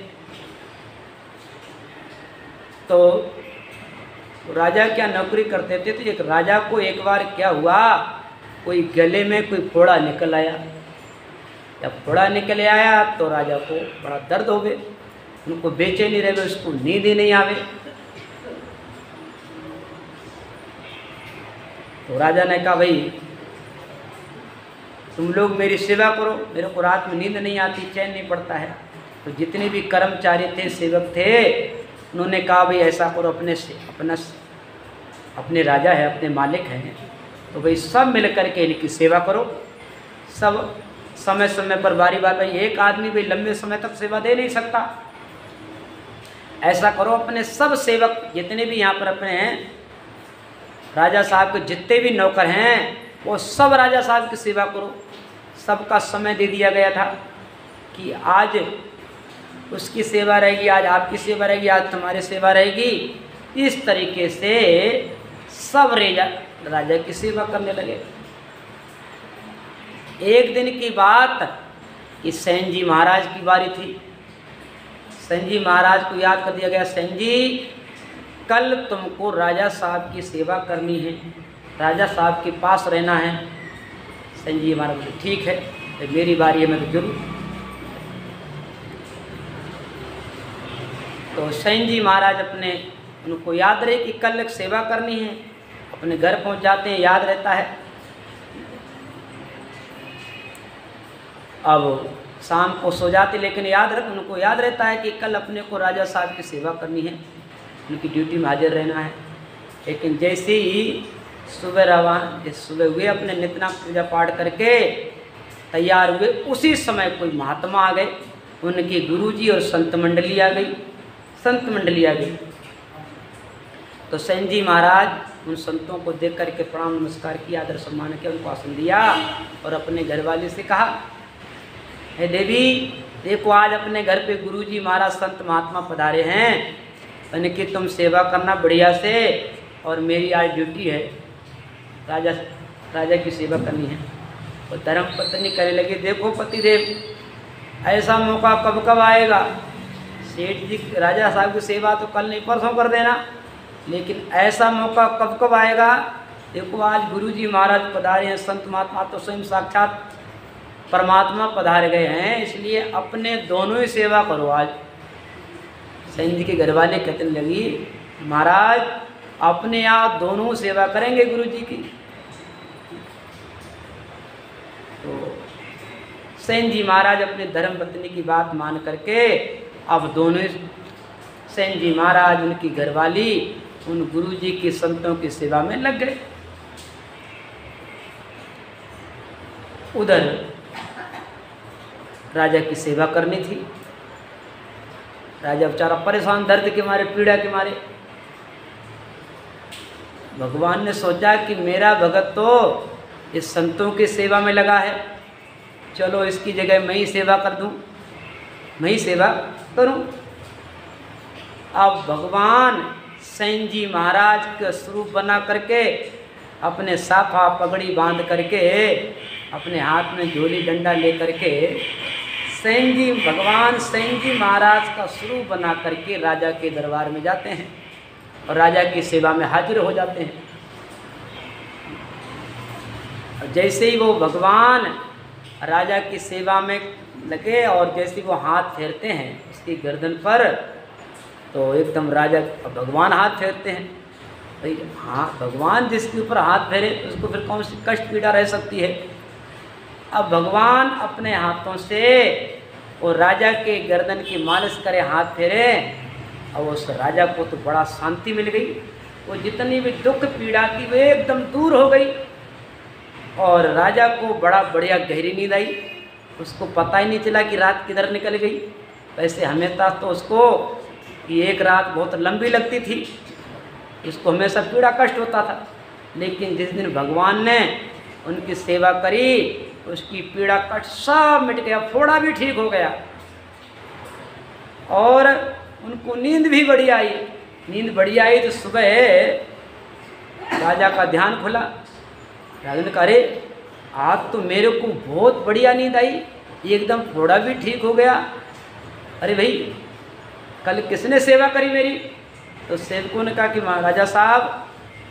तो राजा क्या नौकरी करते थे, तो एक राजा को एक बार क्या हुआ, कोई गले में कोई फोड़ा निकल आया। जब फोड़ा निकल आया तो राजा को बड़ा दर्द हो गए, उनको बेचैनी रह गए, उसको नींद ही नहीं आवे। तो राजा ने कहा भाई तुम लोग मेरी सेवा करो, मेरे को रात में नींद नहीं आती, चैन नहीं पड़ता है। तो जितने भी कर्मचारी थे, सेवक थे, उन्होंने कहा भाई ऐसा करो, अपने राजा है, अपने मालिक हैं, तो भाई सब मिल करके इनकी सेवा करो। सब समय समय पर बारी बार, भाई एक आदमी भाई लंबे समय तक सेवा दे नहीं सकता, ऐसा करो अपने सब सेवक जितने भी यहाँ पर अपने हैं, राजा साहब के जितने भी नौकर हैं, वो सब राजा साहब की सेवा करो। सबका समय दे दिया गया था कि आज उसकी सेवा रहेगी, आज आपकी सेवा रहेगी, आज तुम्हारी सेवा रहेगी। इस तरीके से सब राजा की सेवा करने लगे। एक दिन की बात कि सेन जी महाराज की बारी थी। सेन जी महाराज को याद कर दिया गया, सेन जी कल तुमको राजा साहब की सेवा करनी है, राजा साहब के पास रहना है। सेन जी महाराज बोले ठीक है, तो मेरी बारी है, मैं तो जरूर। तो सेन जी महाराज अपने उनको याद रहे कि कल एक सेवा करनी है, अपने घर पहुंच जाते हैं, याद रहता है। अब शाम को सो जाते, लेकिन उनको याद रहता है कि कल अपने को राजा साहब की सेवा करनी है, उनकी ड्यूटी में हाजिर रहना है। लेकिन जैसे ही सुबह हुए, अपने नित्य पूजा पाठ करके तैयार हुए, उसी समय कोई महात्मा आ गए, उनके गुरुजी और संत मंडली आ गई। तो सेन जी महाराज उन संतों को देख करके प्रणाम नमस्कार किया, आदर सम्मान किया, उनको आसन दिया और अपने घरवाली से कहा, हे देवी देखो आज अपने घर पे गुरुजी महाराज संत महात्मा पधारे हैं, उनकी तुम सेवा करना बढ़िया से, और मेरी आज ड्यूटी है, राजा की सेवा करनी है। और धर्म पत्नी कहने लगी, देखो पतिदेव ऐसा मौका कब कब आएगा, सेठ जी राजा साहब की सेवा तो कल नहीं परसों कर देना, लेकिन ऐसा मौका कब कब आएगा। देखो आज गुरुजी महाराज पधारे हैं, संत महात्मा तो स्वयं साक्षात परमात्मा पधार गए हैं, इसलिए अपने दोनों ही सेवा करो आज। सेन जी के घरवाले कहने लगी, महाराज अपने आप दोनों सेवा करेंगे गुरुजी की। तो सेन जी महाराज अपने धर्म पत्नी की बात मान करके अब दोनों सेन जी महाराज, उनकी घरवाली उन गुरुजी की संतों की सेवा में लग गए। उधर राजा की सेवा करनी थी। राजा बेचारा परेशान, दर्द के मारे, पीड़ा के मारे। भगवान ने सोचा कि मेरा भगत तो इस संतों की सेवा में लगा है, चलो इसकी जगह मैं ही सेवा कर दूं, मैं ही सेवा करूं। अब भगवान सेन जी महाराज का स्वरूप बना करके, अपने साफा पगड़ी बांध करके, अपने हाथ में झोली डंडा ले करके भगवान सेन जी महाराज का स्वरूप बना करके राजा के दरबार में जाते हैं और राजा की सेवा में हाजिर हो जाते हैं। और जैसे ही वो भगवान राजा की सेवा में लगे और जैसे वो हाथ फेरते हैं उसकी गर्दन पर, तो एकदम राजा भगवान हाथ फेरते हैं। भाई हाँ, भगवान जिसके ऊपर हाथ फेरे उसको फिर कौन सी कष्ट पीड़ा रह सकती है। अब भगवान अपने हाथों से और राजा के गर्दन की मालिश करे, हाथ फेरे, और उस राजा को तो बड़ा शांति मिल गई। वो जितनी भी दुख पीड़ा थी वो एकदम दूर हो गई और राजा को बड़ा बढ़िया गहरी नींद आई। उसको पता ही नहीं चला कि रात किधर निकल गई। वैसे हमेशा तो उसको कि एक रात बहुत लंबी लगती थी, इसको हमेशा पीड़ा कष्ट होता था, लेकिन जिस दिन भगवान ने उनकी सेवा करी उसकी पीड़ा कष्ट सब मिट गया, फोड़ा भी ठीक हो गया और उनको नींद भी बढ़िया आई। नींद बढ़िया आई तो सुबह राजा का ध्यान खुला। राजा ने कहा, अरे आज तो मेरे को बहुत बढ़िया नींद आई, एकदम फोड़ा भी ठीक हो गया। अरे भाई कल किसने सेवा करी मेरी? तो सेवकों ने कहा कि राजा साहब,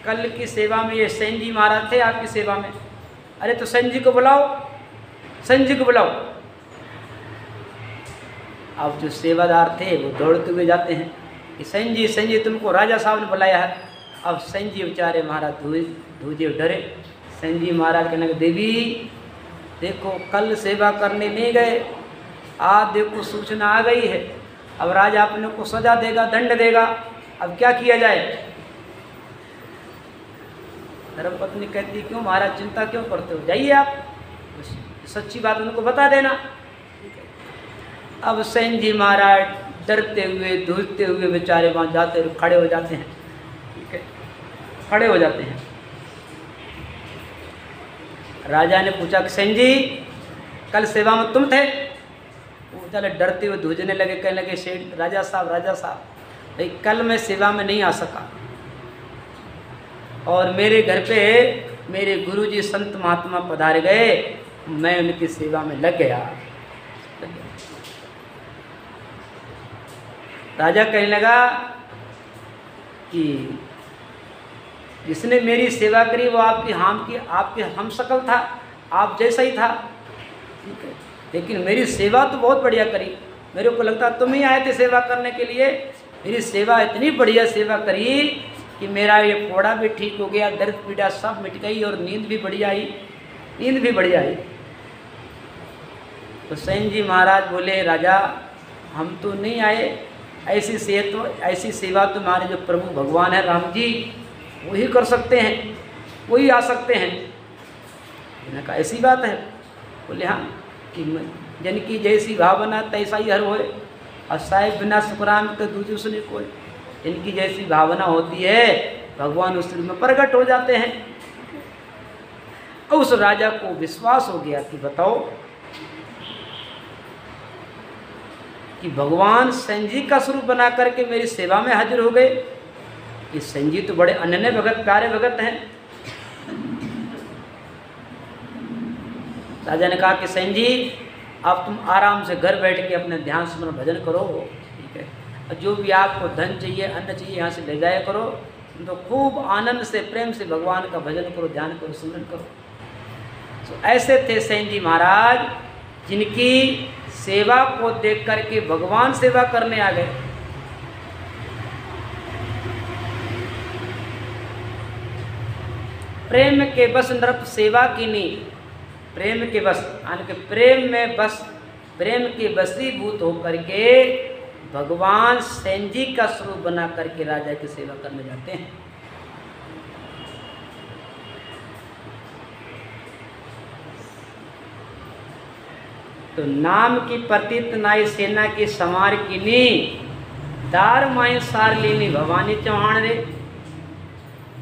कल की सेवा में ये सेन जी महाराज थे आपकी सेवा में। अरे तो सेन जी को बुलाओ, सेन जी को बुलाओ। अब जो सेवादार थे वो दौड़ते हुए जाते हैं कि सेन जी तुमको राजा साहब ने बुलाया है। अब सेन जी बेचारे महाराज धूजे डरे। सेन जी महाराज कहने लगे, देवी देखो कल सेवा करने नहीं गए, आज देखो सूचना आ गई है, अब राजा अपने को सजा देगा, दंड देगा, अब क्या किया जाए। धर्मपत्नी कहती, क्यों महाराज चिंता क्यों करते हो, जाइए आप, सच्ची बात उनको बता देना। अब सेन जी महाराज डरते हुए धूजते हुए बेचारे वहाँ जाते खड़े हो जाते हैं, ठीक है, खड़े हो जाते हैं। राजा ने पूछा कि सेन जी कल सेवा में तुम थे? वो चले डरते हुए धूजने लगे, कहने लगे सेठ राजा साहब भाई कल मैं सेवा में नहीं आ सका, और मेरे घर पे मेरे गुरुजी संत महात्मा पधार गए, मैं उनकी सेवा में लग गया। राजा कहने लगा कि जिसने मेरी सेवा करी वो आपके हमशक्ल था, आप जैसा ही था, ठीक है, लेकिन मेरी सेवा तो बहुत बढ़िया करी। मेरे को लगता तुम ही आए थे सेवा करने के लिए। मेरी सेवा इतनी बढ़िया सेवा करी कि मेरा ये फोड़ा भी ठीक हो गया, दर्द पीड़ा सब मिट गई, और नींद भी बढ़िया आई। तो सेन जी महाराज बोले, राजा हम तो नहीं आए, ऐसी सेवा तुम्हारे जो प्रभु भगवान है राम जी वही कर सकते हैं, वही आ सकते हैं। मैंने कहा ऐसी बात है? बोले हाँ, कि जन की जैसी भावना तैसा ही हर होए, और साहिब बिना शुक्रान तो दूसरे सुने कोई। जिनकी जैसी भावना होती है भगवान उस में प्रकट हो जाते हैं। उस राजा को विश्वास हो गया कि बताओ कि भगवान सेन जी का स्वरूप बना करके मेरी सेवा में हाजिर हो गए। ये सेन जी तो बड़े अनन्य भगत, प्यारे भगत हैं। राजा ने कहा कि सेन जी अब तुम आराम से घर बैठ के अपने ध्यान स्मरण भजन करो, ठीक है, और जो भी आपको धन चाहिए, अन्न चाहिए, यहाँ से ले जाया करो। तुम तो खूब आनंद से प्रेम से भगवान का भजन करो, ध्यान करो, स्मरण करो। तो ऐसे थे सेन जी महाराज, जिनकी सेवा को देख करके भगवान सेवा करने आ गए। प्रेम के बस नृप सेवा कीनी, प्रेम के बस यानी कि प्रेम के बसीभूत होकर के भगवान सेन जी का स्वरूप बना करके राजा की सेवा करने जाते हैं। तो नाम की प्रतीत नाई सेना की समार कीनी, दार माई सार लीनी भवानी चौहान रे।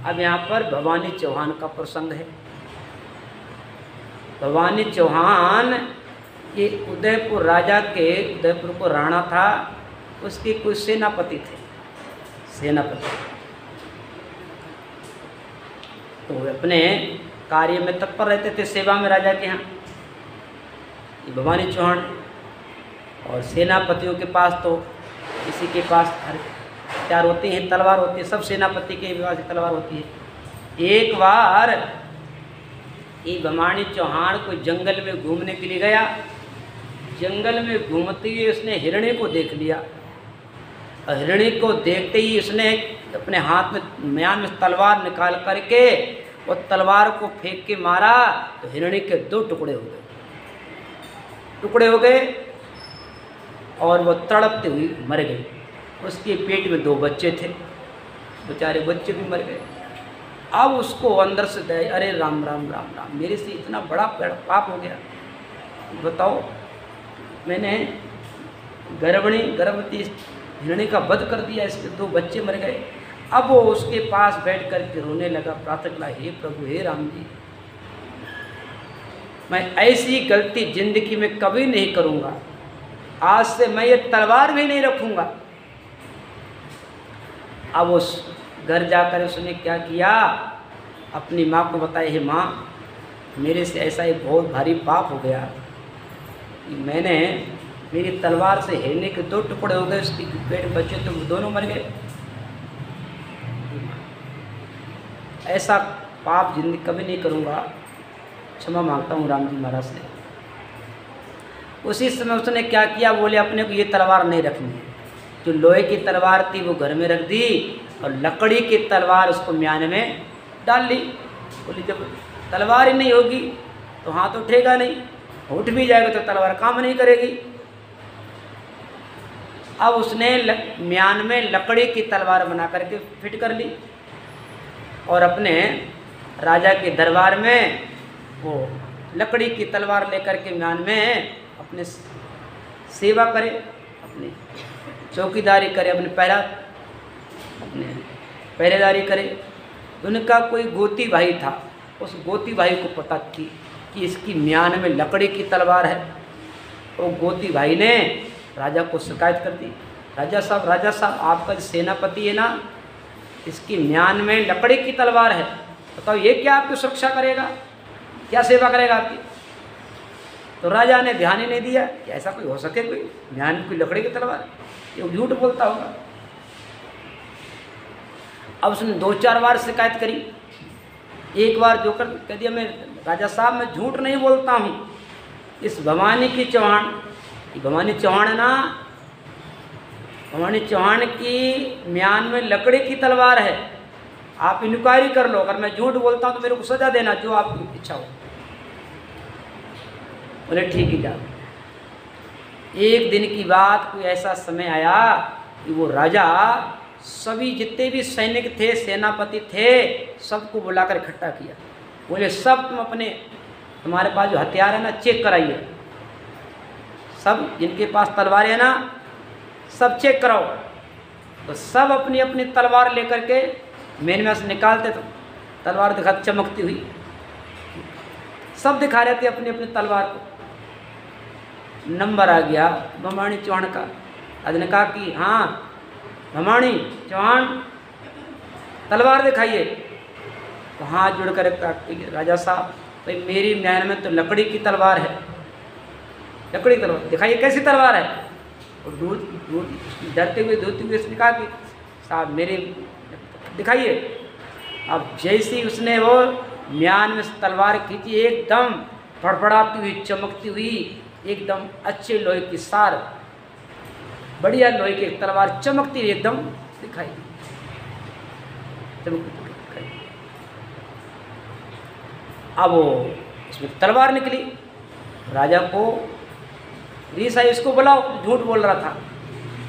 अब यहाँ पर भवानी चौहान का प्रसंग है। भवानी चौहान ये उदयपुर राजा के, उदयपुर को राणा था, उसके कुछ सेनापति थे, सेनापति। तो वे अपने कार्य में तत्पर रहते थे, सेवा में राजा के यहाँ। भवानी चौहान और सेनापतियों के पास तो किसी के पास हथियार होती हैं, तलवार होती है, सब सेनापति के पास तलवार होती है। एक बार ये भवानी चौहान को जंगल में घूमने के लिए गया। जंगल में घूमते ही उसने हिरणी को देख लिया, और हिरणी को देखते ही उसने अपने हाथ में म्यान में तलवार निकाल करके वो तलवार को फेंक के मारा, तो हिरणी के 2 टुकड़े हो गए और वो तड़पते हुए मर गई। उसके पेट में 2 बच्चे थे, बेचारे बच्चे भी मर गए। अब उसको अंदर से दया, अरे राम राम राम राम, मेरे से इतना बड़ा पाप हो गया। बताओ, मैंने गर्भवती हिरणी का वध कर दिया, इसके 2 बच्चे मर गए। अब वो उसके पास बैठ कर के रोने लगा, प्रार्थना, हे प्रभु, हे राम जी, मैं ऐसी गलती जिंदगी में कभी नहीं करूँगा, आज से मैं ये तलवार भी नहीं रखूँगा। अब उस घर जाकर उसने क्या किया, अपनी माँ को बताया, हे माँ, मेरे से ऐसा एक बहुत भारी पाप हो गया, मेरी तलवार से हिरणी के 2 टुकड़े हो गए, उसके पेट बच्चे तो दोनों मर गए। ऐसा पाप जिंदगी कभी नहीं करूँगा, क्षमा मांगता हूँ राम जी महाराज से। उसी समय उसने क्या किया, बोले अपने को ये तलवार नहीं रखनी है। जो लोहे की तलवार थी वो घर में रख दी और लकड़ी की तलवार उसको म्यान में डाल ली। बोली जब तलवार ही नहीं होगी तो हाथ उठेगा नहीं, उठ भी जाएगा तो तलवार काम नहीं करेगी। अब उसने म्यान में लकड़ी की तलवार बना करके फिट कर ली और अपने राजा के दरबार में वो लकड़ी की तलवार लेकर के म्यान में अपने सेवा करे, अपनी चौकीदारी करे, अपने पहरेदारी करे। उनका कोई गोती भाई था, उस गोती भाई को पता थी कि इसकी म्यान में लकड़ी की तलवार है। वो गोती भाई ने राजा को शिकायत कर दी, राजा साहब आपका जो सेनापति है ना, इसकी म्यान में लकड़ी की तलवार है, बताओ ये क्या आपकी सुरक्षा करेगा, क्या सेवा करेगा आपकी। तो राजा ने ध्यान ही नहीं दिया कि ऐसा कोई हो सके, कोई म्यान में कोई लकड़ी की तलवार, ये झूठ बोलता होगा। अब उसने 2-4 बार शिकायत करी। एक बार जो कर कह दिया, मैं राजा साहब मैं झूठ नहीं बोलता हूँ, इस भवानी की चौहान, भवानी चौहान है ना, भवानी चौहान की म्यान में लकड़ी की तलवार है, आप इंक्वायरी कर लो, अगर मैं झूठ बोलता हूँ तो मेरे को सजा देना, जो आपकी इच्छा हो। बोले ठीक ही जाओ। एक दिन की बात, कोई ऐसा समय आया कि वो राजा सभी जितने भी सैनिक थे, सेनापति थे, सबको बुलाकर इकट्ठा किया। बोले सब तुम अपने, तुम्हारे पास जो हथियार है ना चेक कराइए, सब जिनके पास तलवार है ना सब चेक कराओ। तो सब अपनी अपनी तलवार लेकर के मेन में से निकालते, तो तलवार दिखा चमकती हुई, सब दिखा रहे थे अपनी अपनी तलवार को। नंबर आ गया भवानी चौहान का। आज ने कहा कि हाँ भवानी चौहान तलवार दिखाइए। तो हाथ जोड़ कर राजा साहब भाई मेरी म्यान में तो लकड़ी की तलवार है, लकड़ी की तलवार दिखाइए, कैसी तलवार है। और दूध डरते हुए धोते हुए उसने कहा कि साहब मेरे दिखाइए। अब जैसी उसने वो म्यान में तलवार खींची, एकदम फड़फड़ाती हुई, चमकती हुई, एकदम अच्छे लोहे की सार, बढ़िया लोहे की तलवार चमकती हुई एकदम दिखाई, दिखाई। अब वो उसमें तलवार निकली, राजा को रीस आई, उसको बुलाओ, झूठ बोल रहा था।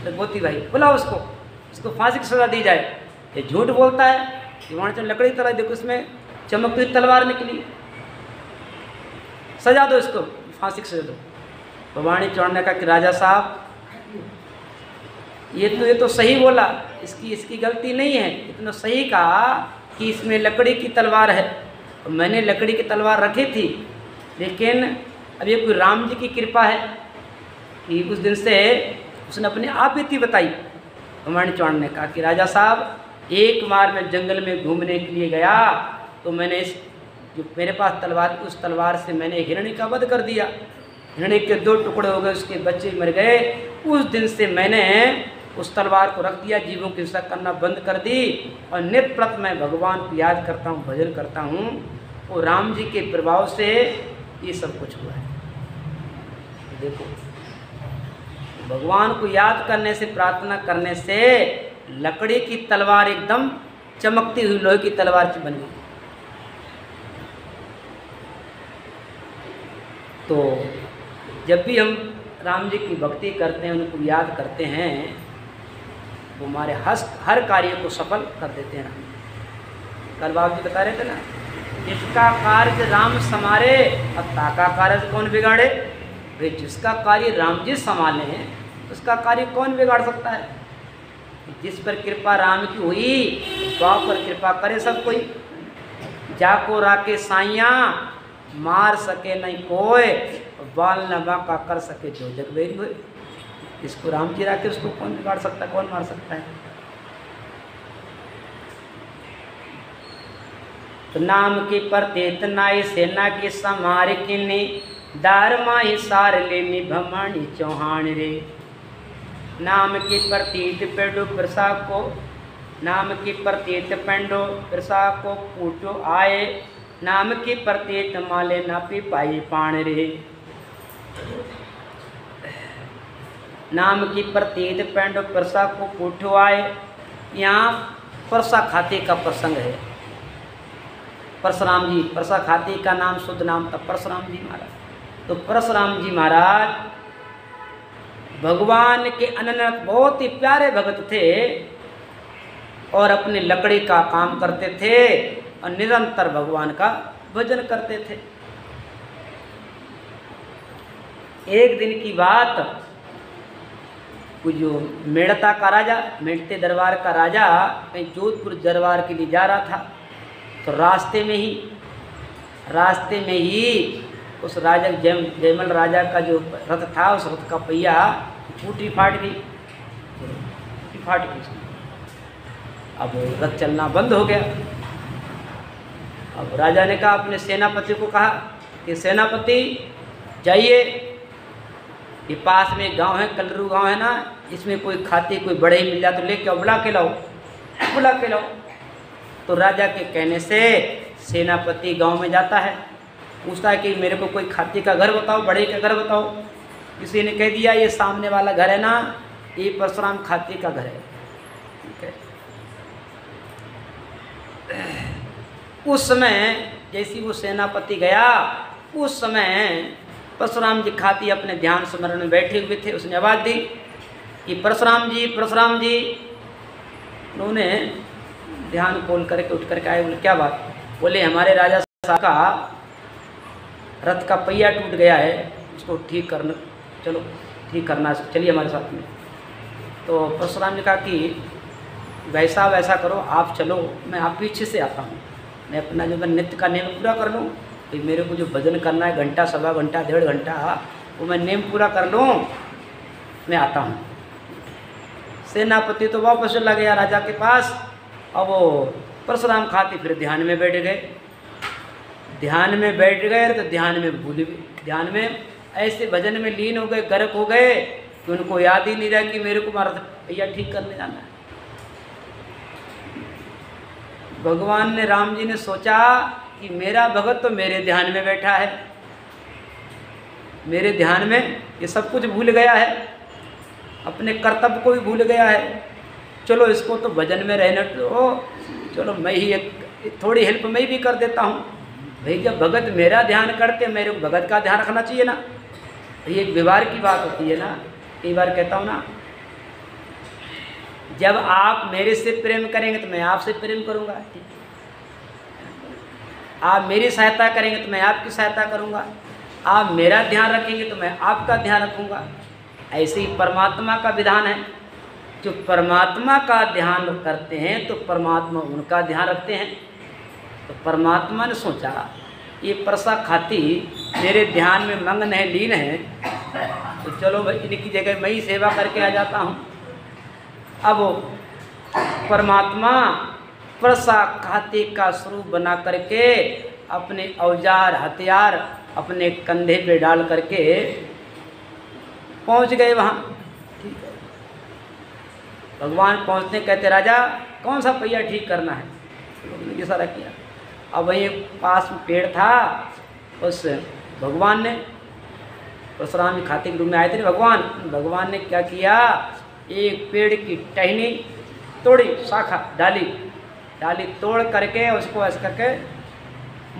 तो गोती भाई बुलाओ उसको फांसी की सजा दी जाए, ये झूठ बोलता है। वहाँ से लकड़ी तलवार देखो, उसमें चमकती हुई तलवार निकली, सजा दो इसको, फांसी की सजा दो। भवानी चौहान ने कहा कि राजा साहब ये तो सही बोला, इसकी गलती नहीं है, इतना सही कहा कि इसमें लकड़ी की तलवार है। तो मैंने लकड़ी की तलवार रखी थी, लेकिन अब ये कोई राम जी की कृपा है कि उस दिन से उसने अपने आप बीती बताई। भवानी चौहान ने कहा कि राजा साहब एक बार मैं जंगल में घूमने के लिए गया, तो मैंने इस जो मेरे पास तलवार, उस तलवार से मैंने हिरणी का वध कर दिया। हिरणी के 2 टुकड़े हो गए, उसके बच्चे मर गए। उस दिन से मैंने उस तलवार को रख दिया, जीवों की हिंसा करना बंद कर दी, और नित्य प्रत मैं भगवान को याद करता हूँ, भजन करता हूँ। और राम जी के प्रभाव से ये सब कुछ हुआ है। देखो भगवान को याद करने से, प्रार्थना करने से लकड़ी की तलवार एकदम चमकती हुई लोहे की तलवार बन गई। तो जब भी हम राम जी की भक्ति करते हैं, उनको याद करते हैं, वो हमारे हर कार्य को सफल कर देते हैं। कल बाबू जी बता रहे थे ना, जिसका कार्य राम संवारे अब ताका कार्य कौन बिगाड़े। भाई जिसका कार्य राम जी संभाले हैं, उसका कार्य कौन बिगाड़ सकता है। जिस पर कृपा राम की हुई, बाप पर कृपा करे सब कोई। जाको राके साइया मार सके नहीं कोई, बाल नबा का कर सके जो जग बेरी हुए। इसको राम जी राके उसको कौन बिगाड़ सकता है, कौन मार सकता है। तो नाम की प्रतीत नाई सेना की समार किन्नी, दार माही सार लेनी भवानी चौहान रे। नाम की प्रतीत पेड़ो प्रसाद को नाम की प्रतीत पेंडो प्रसा को पूटो आए, नाम की प्रतीत माले ना पी पाई पाण रे। नाम की प्रतीत पेंडो प्रसा को पूटो आए। यहाँ परसा खाते का प्रसंग है। परशुराम जी, परसा खाते का नाम शुद्ध नाम था परशुराम जी महाराज। तो परशुराम जी महाराज भगवान के अनन्य बहुत ही प्यारे भगत थे और अपने लकड़ी का काम करते थे और निरंतर भगवान का भजन करते थे। एक दिन की बात, जो मेड़ता का राजा, मेड़ते दरबार का राजा कहीं जोधपुर दरबार के लिए जा रहा था, तो रास्ते में ही उस राजा जयमल राजा का जो रथ था, उस रथ का पहिया टूटी फाट गई। अब रथ चलना बंद हो गया। अब राजा ने कहा, अपने सेनापति को कहा कि सेनापति जाइए, ये पास में गांव है, कलरू गांव है ना, इसमें कोई खाती कोई बड़े ही मिल जाए तो लेके आओ, बुला के लाओ। तो राजा के कहने से सेनापति गांव में जाता है, पूछता है कि मेरे को कोई खाती का घर बताओ, बड़े का घर बताओ। किसी ने कह दिया ये सामने वाला घर है ना, ये परशुराम खाती का घर है। ठीक है। उस समय जैसी वो सेनापति गया, उस समय परशुराम जी खाती अपने ध्यान स्मरण में बैठे हुए थे। उसने आवाज़ दी कि परशुराम जी। उन्होंने ध्यान खोल करके उठ करके आए। बोले क्या बात? बोले हमारे राजा साहब का रथ का पहिया टूट गया है, उसको ठीक करना, चलो ठीक करना, चलिए हमारे साथ में। तो परशुराम ने कहा कि वैसा करो, आप चलो, मैं आप पीछे से आता हूँ, मैं अपना जो मैं नित्य का नियम पूरा कर लूँ। तो मेरे को जो भजन करना है, घंटा, सवा घंटा, 1.5 घंटा, वो मैं नियम पूरा कर लूँ, मैं आता हूँ। सेनापति तो वापस चला गया राजा के पास। अब वो परशुराम खाती फिर ध्यान में बैठ गए। तो ध्यान में भूल गए, ध्यान में ऐसे भजन में लीन हो गए, गर्क हो गए कि उनको याद ही नहीं रहा कि मेरे को मारा भैया ठीक करने जाना है। भगवान ने, राम जी ने सोचा कि मेरा भगत तो मेरे ध्यान में बैठा है, मेरे ध्यान में ये सब कुछ भूल गया है, अपने कर्तव्य को भी भूल गया है। चलो इसको तो भजन में रहने दो, चलो मैं ही एक थोड़ी हेल्प मैं भी कर देता हूँ। भाई जब भगत मेरा ध्यान करते, मेरे को भगत का ध्यान रखना चाहिए ना। ये एक व्यवहार की बात होती है ना। कई बार कहता हूँ ना, जब आप मेरे से प्रेम करेंगे तो मैं आपसे प्रेम करूँगा, आप मेरी सहायता करेंगे तो मैं आपकी सहायता करूँगा, आप मेरा ध्यान रखेंगे तो मैं आपका ध्यान रखूँगा। ऐसे ही परमात्मा का विधान है। जो परमात्मा का ध्यान करते हैं तो परमात्मा उनका ध्यान रखते हैं। तो परमात्मा ने सोचा ये परसा खाती मेरे ध्यान में मग्न है, लीन है, तो चलो भाई इनकी जगह मैं ही सेवा करके आ जाता हूँ। अब परमात्मा परसा खाती का स्वरूप बना करके अपने औजार हथियार अपने कंधे पे डाल करके पहुँच गए वहाँ। ठीक है। भगवान पहुँचने कहते राजा कौन सा पहिया ठीक करना है, उन्होंने इशारा किया। अब वहीं पास में पेड़ था, उस भगवान ने परशुराम जी खाते के रूप में आए थे भगवान ने क्या किया, एक पेड़ की टहनी तोड़ी, शाखा डाली तोड़ करके उसको ऐसे करके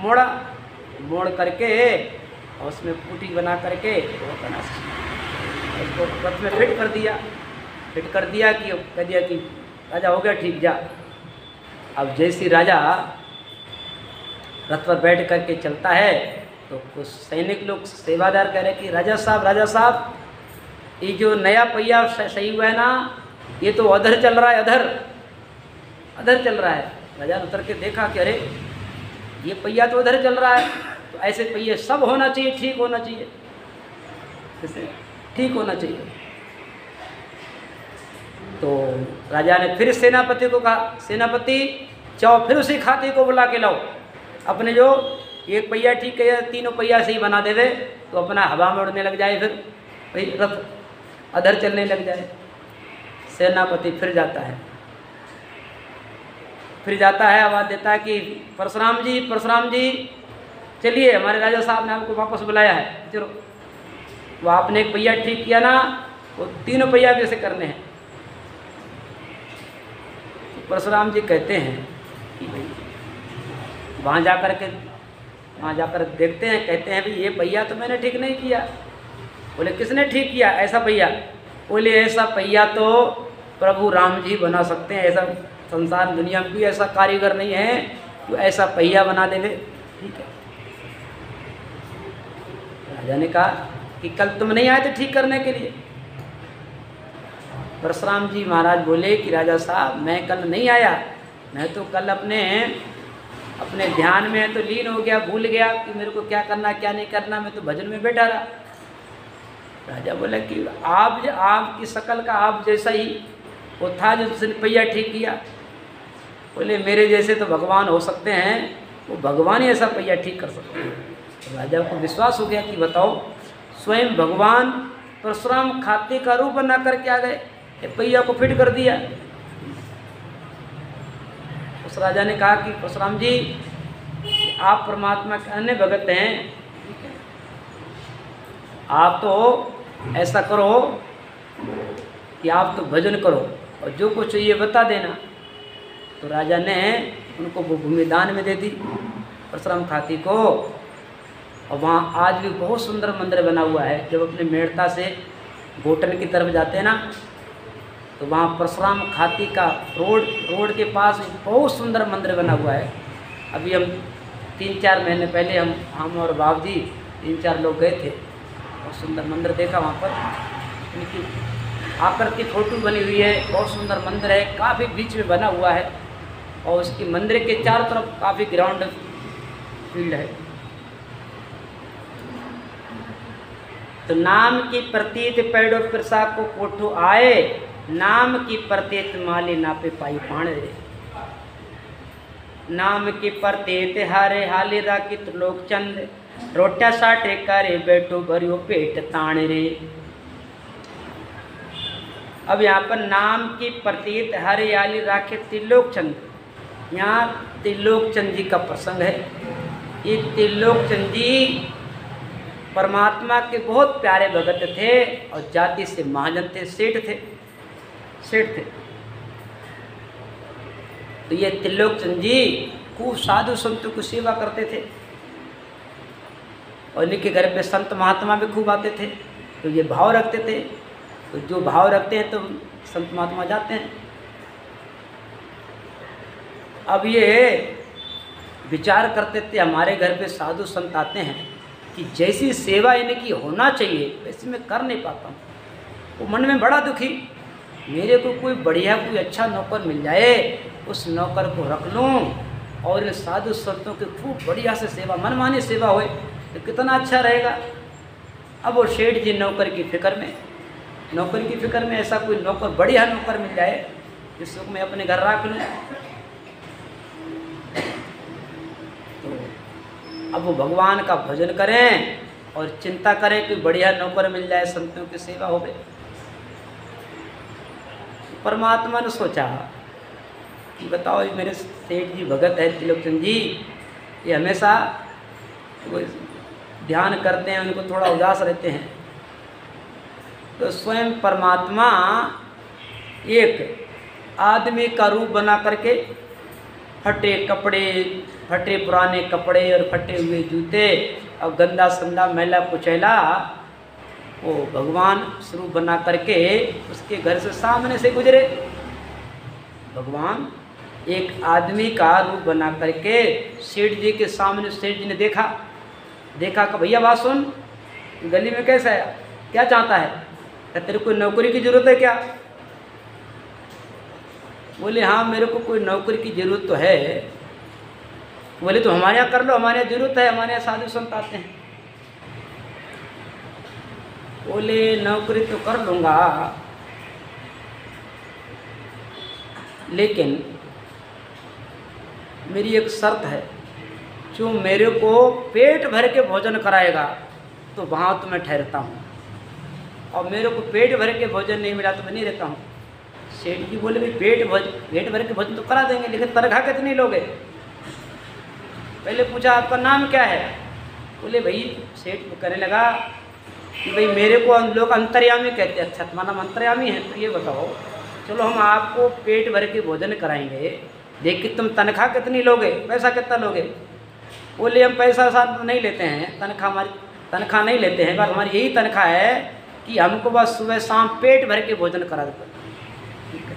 मोड़ करके और उसमें पुटी बना करके उसको रथ में फिट कर दिया कि कह दिया कि राजा हो गया ठीक, जा। अब जैसी राजा रथ पर बैठ करके चलता है तो कुछ सैनिक लोग सेवादार कह रहे कि राजा साहब ये जो नया पहिया सही हुआ है ना, ये तो अधर चल रहा है, अधर चल रहा है। राजा ने उतर के देखा कि अरे ये पहिया तो अधर चल रहा है, तो ऐसे पहिए सब होना चाहिए, ठीक होना चाहिए, ठीक होना चाहिए। तो राजा ने फिर सेनापति को कहा, सेनापति जाओ फिर उसी खाते को बुला के लाओ, अपने जो एक पहिया ठीक है, तीनों पहिया से ही बना देवे तो अपना हवा में उड़ने लग जाए, फिर भाई रथ अधर चलने लग जाए। सेनापति फिर जाता है, फिर जाता है, आवाज़ देता है कि परशुराम जी चलिए, हमारे राजा साहब ने आपको वापस बुलाया है, चलो। वो आपने एक पहिया ठीक किया ना, वो तीनों पहिया भी ऐसे करने हैं। तो परशुराम जी कहते हैं कि भाई वहाँ जाकर देखते हैं, कहते हैं भाई ये पहिया तो मैंने ठीक नहीं किया। बोले किसने ठीक किया ऐसा पहिया? बोले ऐसा पहिया तो प्रभु राम जी बना सकते हैं, ऐसा संसार दुनिया में कोई ऐसा कारीगर नहीं है जो ऐसा पहिया बना देवे। ठीक है। राजा ने कहा कि कल तुम नहीं आए थे ठीक करने के लिए? परशुराम जी महाराज बोले कि राजा साहब मैं कल नहीं आया, मैं तो कल अपने ध्यान में तो लीन हो गया, भूल गया कि मेरे को क्या करना क्या नहीं करना, मैं तो भजन में बैठा रहा। राजा बोला कि आपकी शकल का आप जैसा ही वो था जो जिसने पहिया ठीक किया। बोले मेरे जैसे तो भगवान हो सकते हैं, वो भगवान ही ऐसा पहिया ठीक कर सकते हैं। तो राजा को विश्वास हो गया कि बताओ, स्वयं भगवान परशुराम खाते का रूप बना करके आ गए, पहिया को फिट कर दिया। उस राजा ने कहा कि परशुराम जी आप परमात्मा के अन्य भगत हैं, आप तो ऐसा करो कि आप तो भजन करो और जो कुछ चाहिए बता देना। तो राजा ने उनको वो भूमि दान में दे दी परशुराम खाती को। और वहाँ आज भी बहुत सुंदर मंदिर बना हुआ है। जब अपने मेड़ता से गोटन की तरफ जाते हैं ना, तो वहाँ परशुराम खाती का रोड के पास बहुत सुंदर मंदिर बना हुआ है। अभी हम 3-4 महीने पहले हम और बाप जी 3-4 लोग गए थे, बहुत सुंदर मंदिर देखा। वहाँ पर उनकी आकृति फोटो बनी हुई है, बहुत सुंदर मंदिर है, काफ़ी बीच में बना हुआ है और उसकी मंदिर के चारों तरफ काफ़ी ग्राउंड फील्ड है। तो नाम की प्रतीत पेड़ो प्रसा को कोठो आए, नाम की प्रतीत माली नापे पाई पाण रे। नाम की प्रतीत हारे हाली राखी त्रिलोक चंद, रोटा साटे करे बैठो भरियो पेट ताण रे। अब यहाँ पर नाम की प्रतीत हरियाली राखे त्रिलोक चंद, यहाँ त्रिलोक चंद जी का प्रसंग है। ये त्रिलोक चंद जी परमात्मा के बहुत प्यारे भगत थे और जाति से महाजन थे, सेठ थे। तो ये त्रिलोक चंद जी खूब साधु संतों की सेवा करते थे और इनके घर पे संत महात्मा भी खूब आते थे। तो ये भाव रखते थे, तो जो भाव रखते हैं तो संत महात्मा जाते हैं। अब ये विचार करते थे हमारे घर पे साधु संत आते हैं कि जैसी सेवा इनकी होना चाहिए वैसे मैं कर नहीं पाता हूँ। वो मन में बड़ा दुखी, मेरे को कोई बढ़िया कोई अच्छा नौकर मिल जाए, उस नौकर को रख लूँ और इन साधु संतों की खूब बढ़िया से सेवा, मनमानी सेवा होए तो कितना अच्छा रहेगा। अब वो सेठ जी नौकर की फिक्र में ऐसा कोई नौकर, बढ़िया नौकर मिल जाए जिसको मैं अपने घर रख लूँ। तो अब वो भगवान का भजन करें और चिंता करें कि बढ़िया नौकर मिल जाए, संतों की सेवा हो गई। परमात्मा ने सोचा कि बताओ ये मेरे सेठ जी भगत है त्रिलोक चंद जी, ये हमेशा वो ध्यान करते हैं, उनको थोड़ा उदास रहते हैं। तो स्वयं परमात्मा एक आदमी का रूप बना करके फटे पुराने कपड़े और फटे हुए जूते और गंदा संदा मैला कुचैला वो भगवान स्वरूप बना करके उसके घर से सामने से गुजरे। भगवान एक आदमी का रूप बना करके सेठ जी के सामने, सेठ जी ने देखा कि भैया बात सुन, गली में कैसा है, क्या चाहता है, क्या तेरे को नौकरी की ज़रूरत है क्या? बोले हाँ मेरे को कोई नौकरी की ज़रूरत तो है। बोले तो हमारे यहाँ कर लो, हमारे यहाँ ज़रूरत है, हमारे यहाँ साधु संत आते हैं। बोले नौकरी तो कर लूँगा, लेकिन मेरी एक शर्त है, जो मेरे को पेट भर के भोजन कराएगा तो वहाँ तो मैं ठहरता हूँ, और मेरे को पेट भर के भोजन नहीं मिला तो मैं नहीं रहता हूँ। सेठ जी बोले भाई पेट भर के भोजन तो करा देंगे, लेकिन तनख्वाह कितनी लोगे? पहले पूछा आपका नाम क्या है? बोले भाई, सेठ कहने लगा कि भाई मेरे को लोग अंतर्यामी कहते हैं। अच्छा, तुम्हारा नाम अंतर्यामी है? तो ये बताओ, चलो हम आपको पेट भर के भोजन कराएंगे, लेकिन तुम तनख्वाह कितनी लोगे, पैसा कितना लोगे? बोले हम पैसा साथ नहीं लेते हैं, हमारी तनख्वाह नहीं लेते हैं, बस हमारी यही तनख्वाह है कि हमको बस सुबह शाम पेट भर के भोजन करा दो। ठीक है।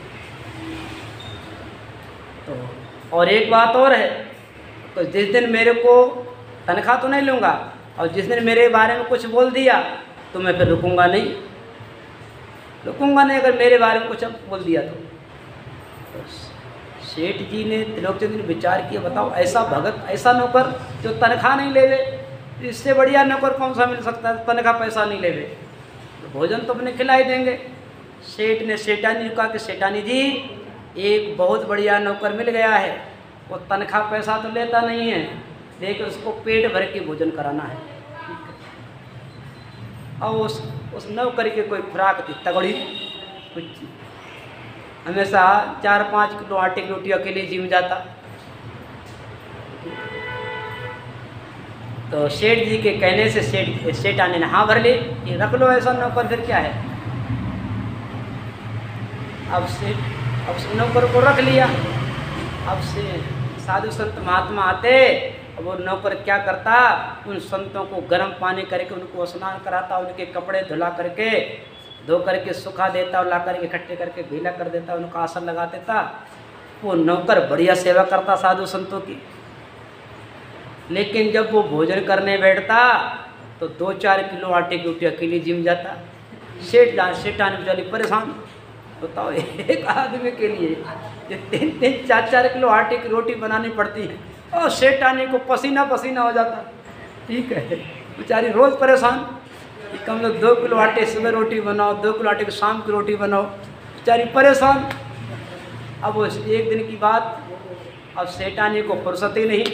तो और एक बात और है, तो जिस दिन मेरे को तनख्वाह तो नहीं लूँगा, और जिस दिन मेरे बारे में कुछ बोल दिया तो मैं फिर रुकूंगा नहीं, अगर मेरे बारे में कुछ बोल दिया तो सेठ जी ने, त्रिलोकचंद ने विचार किया, बताओ ऐसा भगत, ऐसा नौकर जो तनख्वाह नहीं लेवे, इससे बढ़िया नौकर कौन सा मिल सकता है? तनख्वाह पैसा नहीं लेवे, तो भोजन तो अपने खिला ही देंगे। सेठ ने सेठानी को कहा कि सेठानी जी, एक बहुत बढ़िया नौकर मिल गया है, वो तनख्वाह पैसा तो लेता नहीं है, लेकिन उसको पेट भर के भोजन कराना है। और उस नौकर की कोई खुराक थी तगड़ी, कुछ हमेशा 4-5 किलो आटे की रोटी अकेले जिम जाता। तो सेठ जी के कहने से सेठानी ने हाँ भर ली कि रख लो ऐसा नौकर, फिर क्या है। अब नौकर को रख लिया। अब से साधु संत महात्मा आते, अब वो नौकर क्या करता, उन संतों को गर्म पानी करके उनको स्नान कराता, उनके कपड़े धो करके सुखा देता और ला करके इकट्ठे करके गीला कर देता, उनको आसन लगा देता। वो नौकर बढ़िया सेवा करता साधु संतों की। लेकिन जब वो भोजन करने बैठता तो 2-4 किलो आटे की रोटी अकेले जिम जाता। सेठानी बेचारी परेशान, बताओ एक आदमी के लिए ये 3-3, 4-4 किलो आटे की रोटी बनानी पड़ती है, और सेठानी को पसीना पसीना हो जाता। ठीक है, बेचारी रोज़ परेशान कि कम लोग 2 किलो आटे सुबह रोटी बनाओ, 2 किलो आटे की शाम की रोटी बनाओ, बेचारी परेशान। अब वो एक दिन की बात, अब सेठानी को फुर्सत ही नहीं,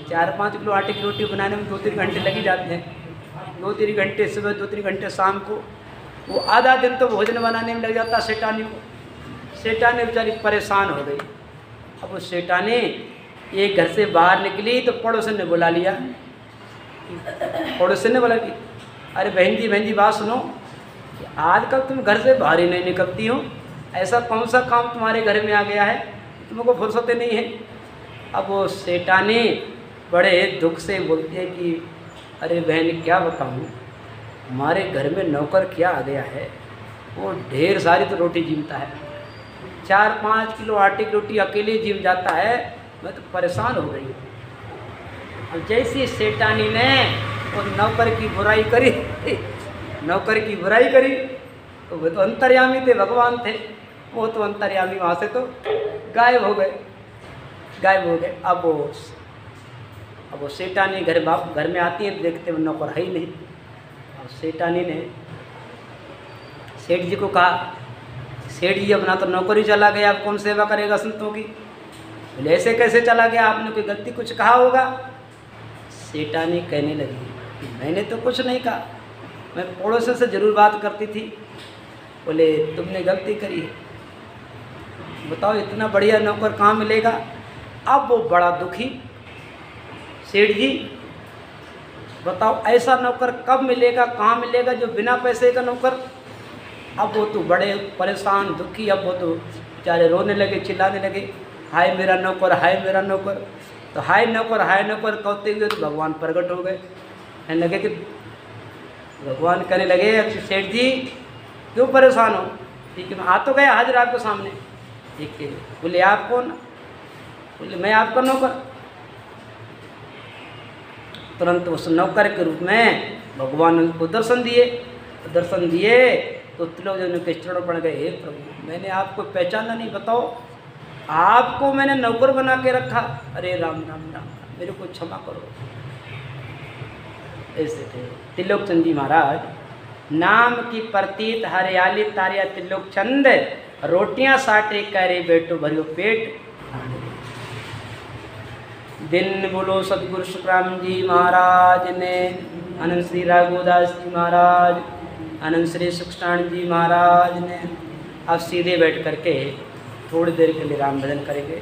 4-5 किलो आटे की रोटी बनाने में 2-3 घंटे लग ही जाते हैं, 2-3 घंटे सुबह, 2-3 घंटे शाम को, वो आधा दिन तो भोजन बनाने में लग जाता सेठानी को। सेठानी बेचारी परेशान हो गई। अब वो सेठानी एक घर से बाहर निकली तो पड़ोसन ने बुला लिया। पड़ोसन ने बोला कि अरे बहन जी बात सुनो, आजकल तुम घर से बाहर ही नहीं निकलती हो, ऐसा कौन सा काम तुम्हारे घर में आ गया है, तुमको फुर्सत नहीं है। अब वो सेठानी बड़े दुख से बोलती है कि अरे बहन क्या बताऊँ, हमारे घर में नौकर क्या आ गया है, वो ढेर सारी तो रोटी जीमता है, 4-5 किलो आटे की रोटी अकेले जिम जाता है, मैं तो परेशान हो गई। अब जैसी सेठानी ने वो नौकर की बुराई करी तो वो तो अंतर्यामी थे, भगवान थे, वो तो अंतर्यामी वहाँ से तो गायब हो गए। अब वो सेठानी घर में आती है तो देखते वो नौकर है ही नहीं। अब सेठानी ने सेठ जी को कहा, सेठ जी अपना तो नौकरी चला गया, अब कौन सेवा करेगा संतों की? बोले ऐसे कैसे चला गया, आपने कोई गलती कुछ कहा होगा। सेठानी कहने लगी कि मैंने तो कुछ नहीं कहा, मैं पड़ोसन से ज़रूर बात करती थी। बोले तुमने गलती करी है, बताओ इतना बढ़िया नौकर कहाँ मिलेगा। अब वो बड़ा दुखी, सेठ जी बताओ ऐसा नौकर कब मिलेगा, कहाँ मिलेगा जो बिना पैसे का नौकर। अब वो तो बड़े परेशान दुखी, अब वो तो बेचारे रोने लगे, चिल्लाने लगे, हाय मेरा नौकर, हाय मेरा नौकर। तो हाय नौकर कहते हुए तो भगवान प्रकट हो गए। कहने लगे कि भगवान कहने लगे सेठ जी क्यों परेशान हो, ठीक है मैं आ तो गया हाजिर आपके सामने। ठीक है, बोले आप कौन? बोले मैं आपका नौकर। तुरंत उस नौकर के रूप में भगवान उनको दर्शन दिए तो त्रिलोचन के चरण पड़ गए, हे प्रभु मैंने आपको पहचाना नहीं, बताओ आपको मैंने नौकर बना के रखा, अरे राम राम राम, मेरे को क्षमा करो। ऐसे थे त्रिलोकचंद जी महाराज। नाम की प्रतीत हरियाली तारिया त्रिलोकचंद, रोटियां साटे करे बैठो भरियो पेट। दिन बोलो सतगुरु सुखराम जी महाराज ने, अनंत श्री राघोदास जी महाराज, अनंत श्री सुखसाण जी महाराज ने, अब सीधे बैठ करके थोड़ी देर के लिए राम भजन करेंगे।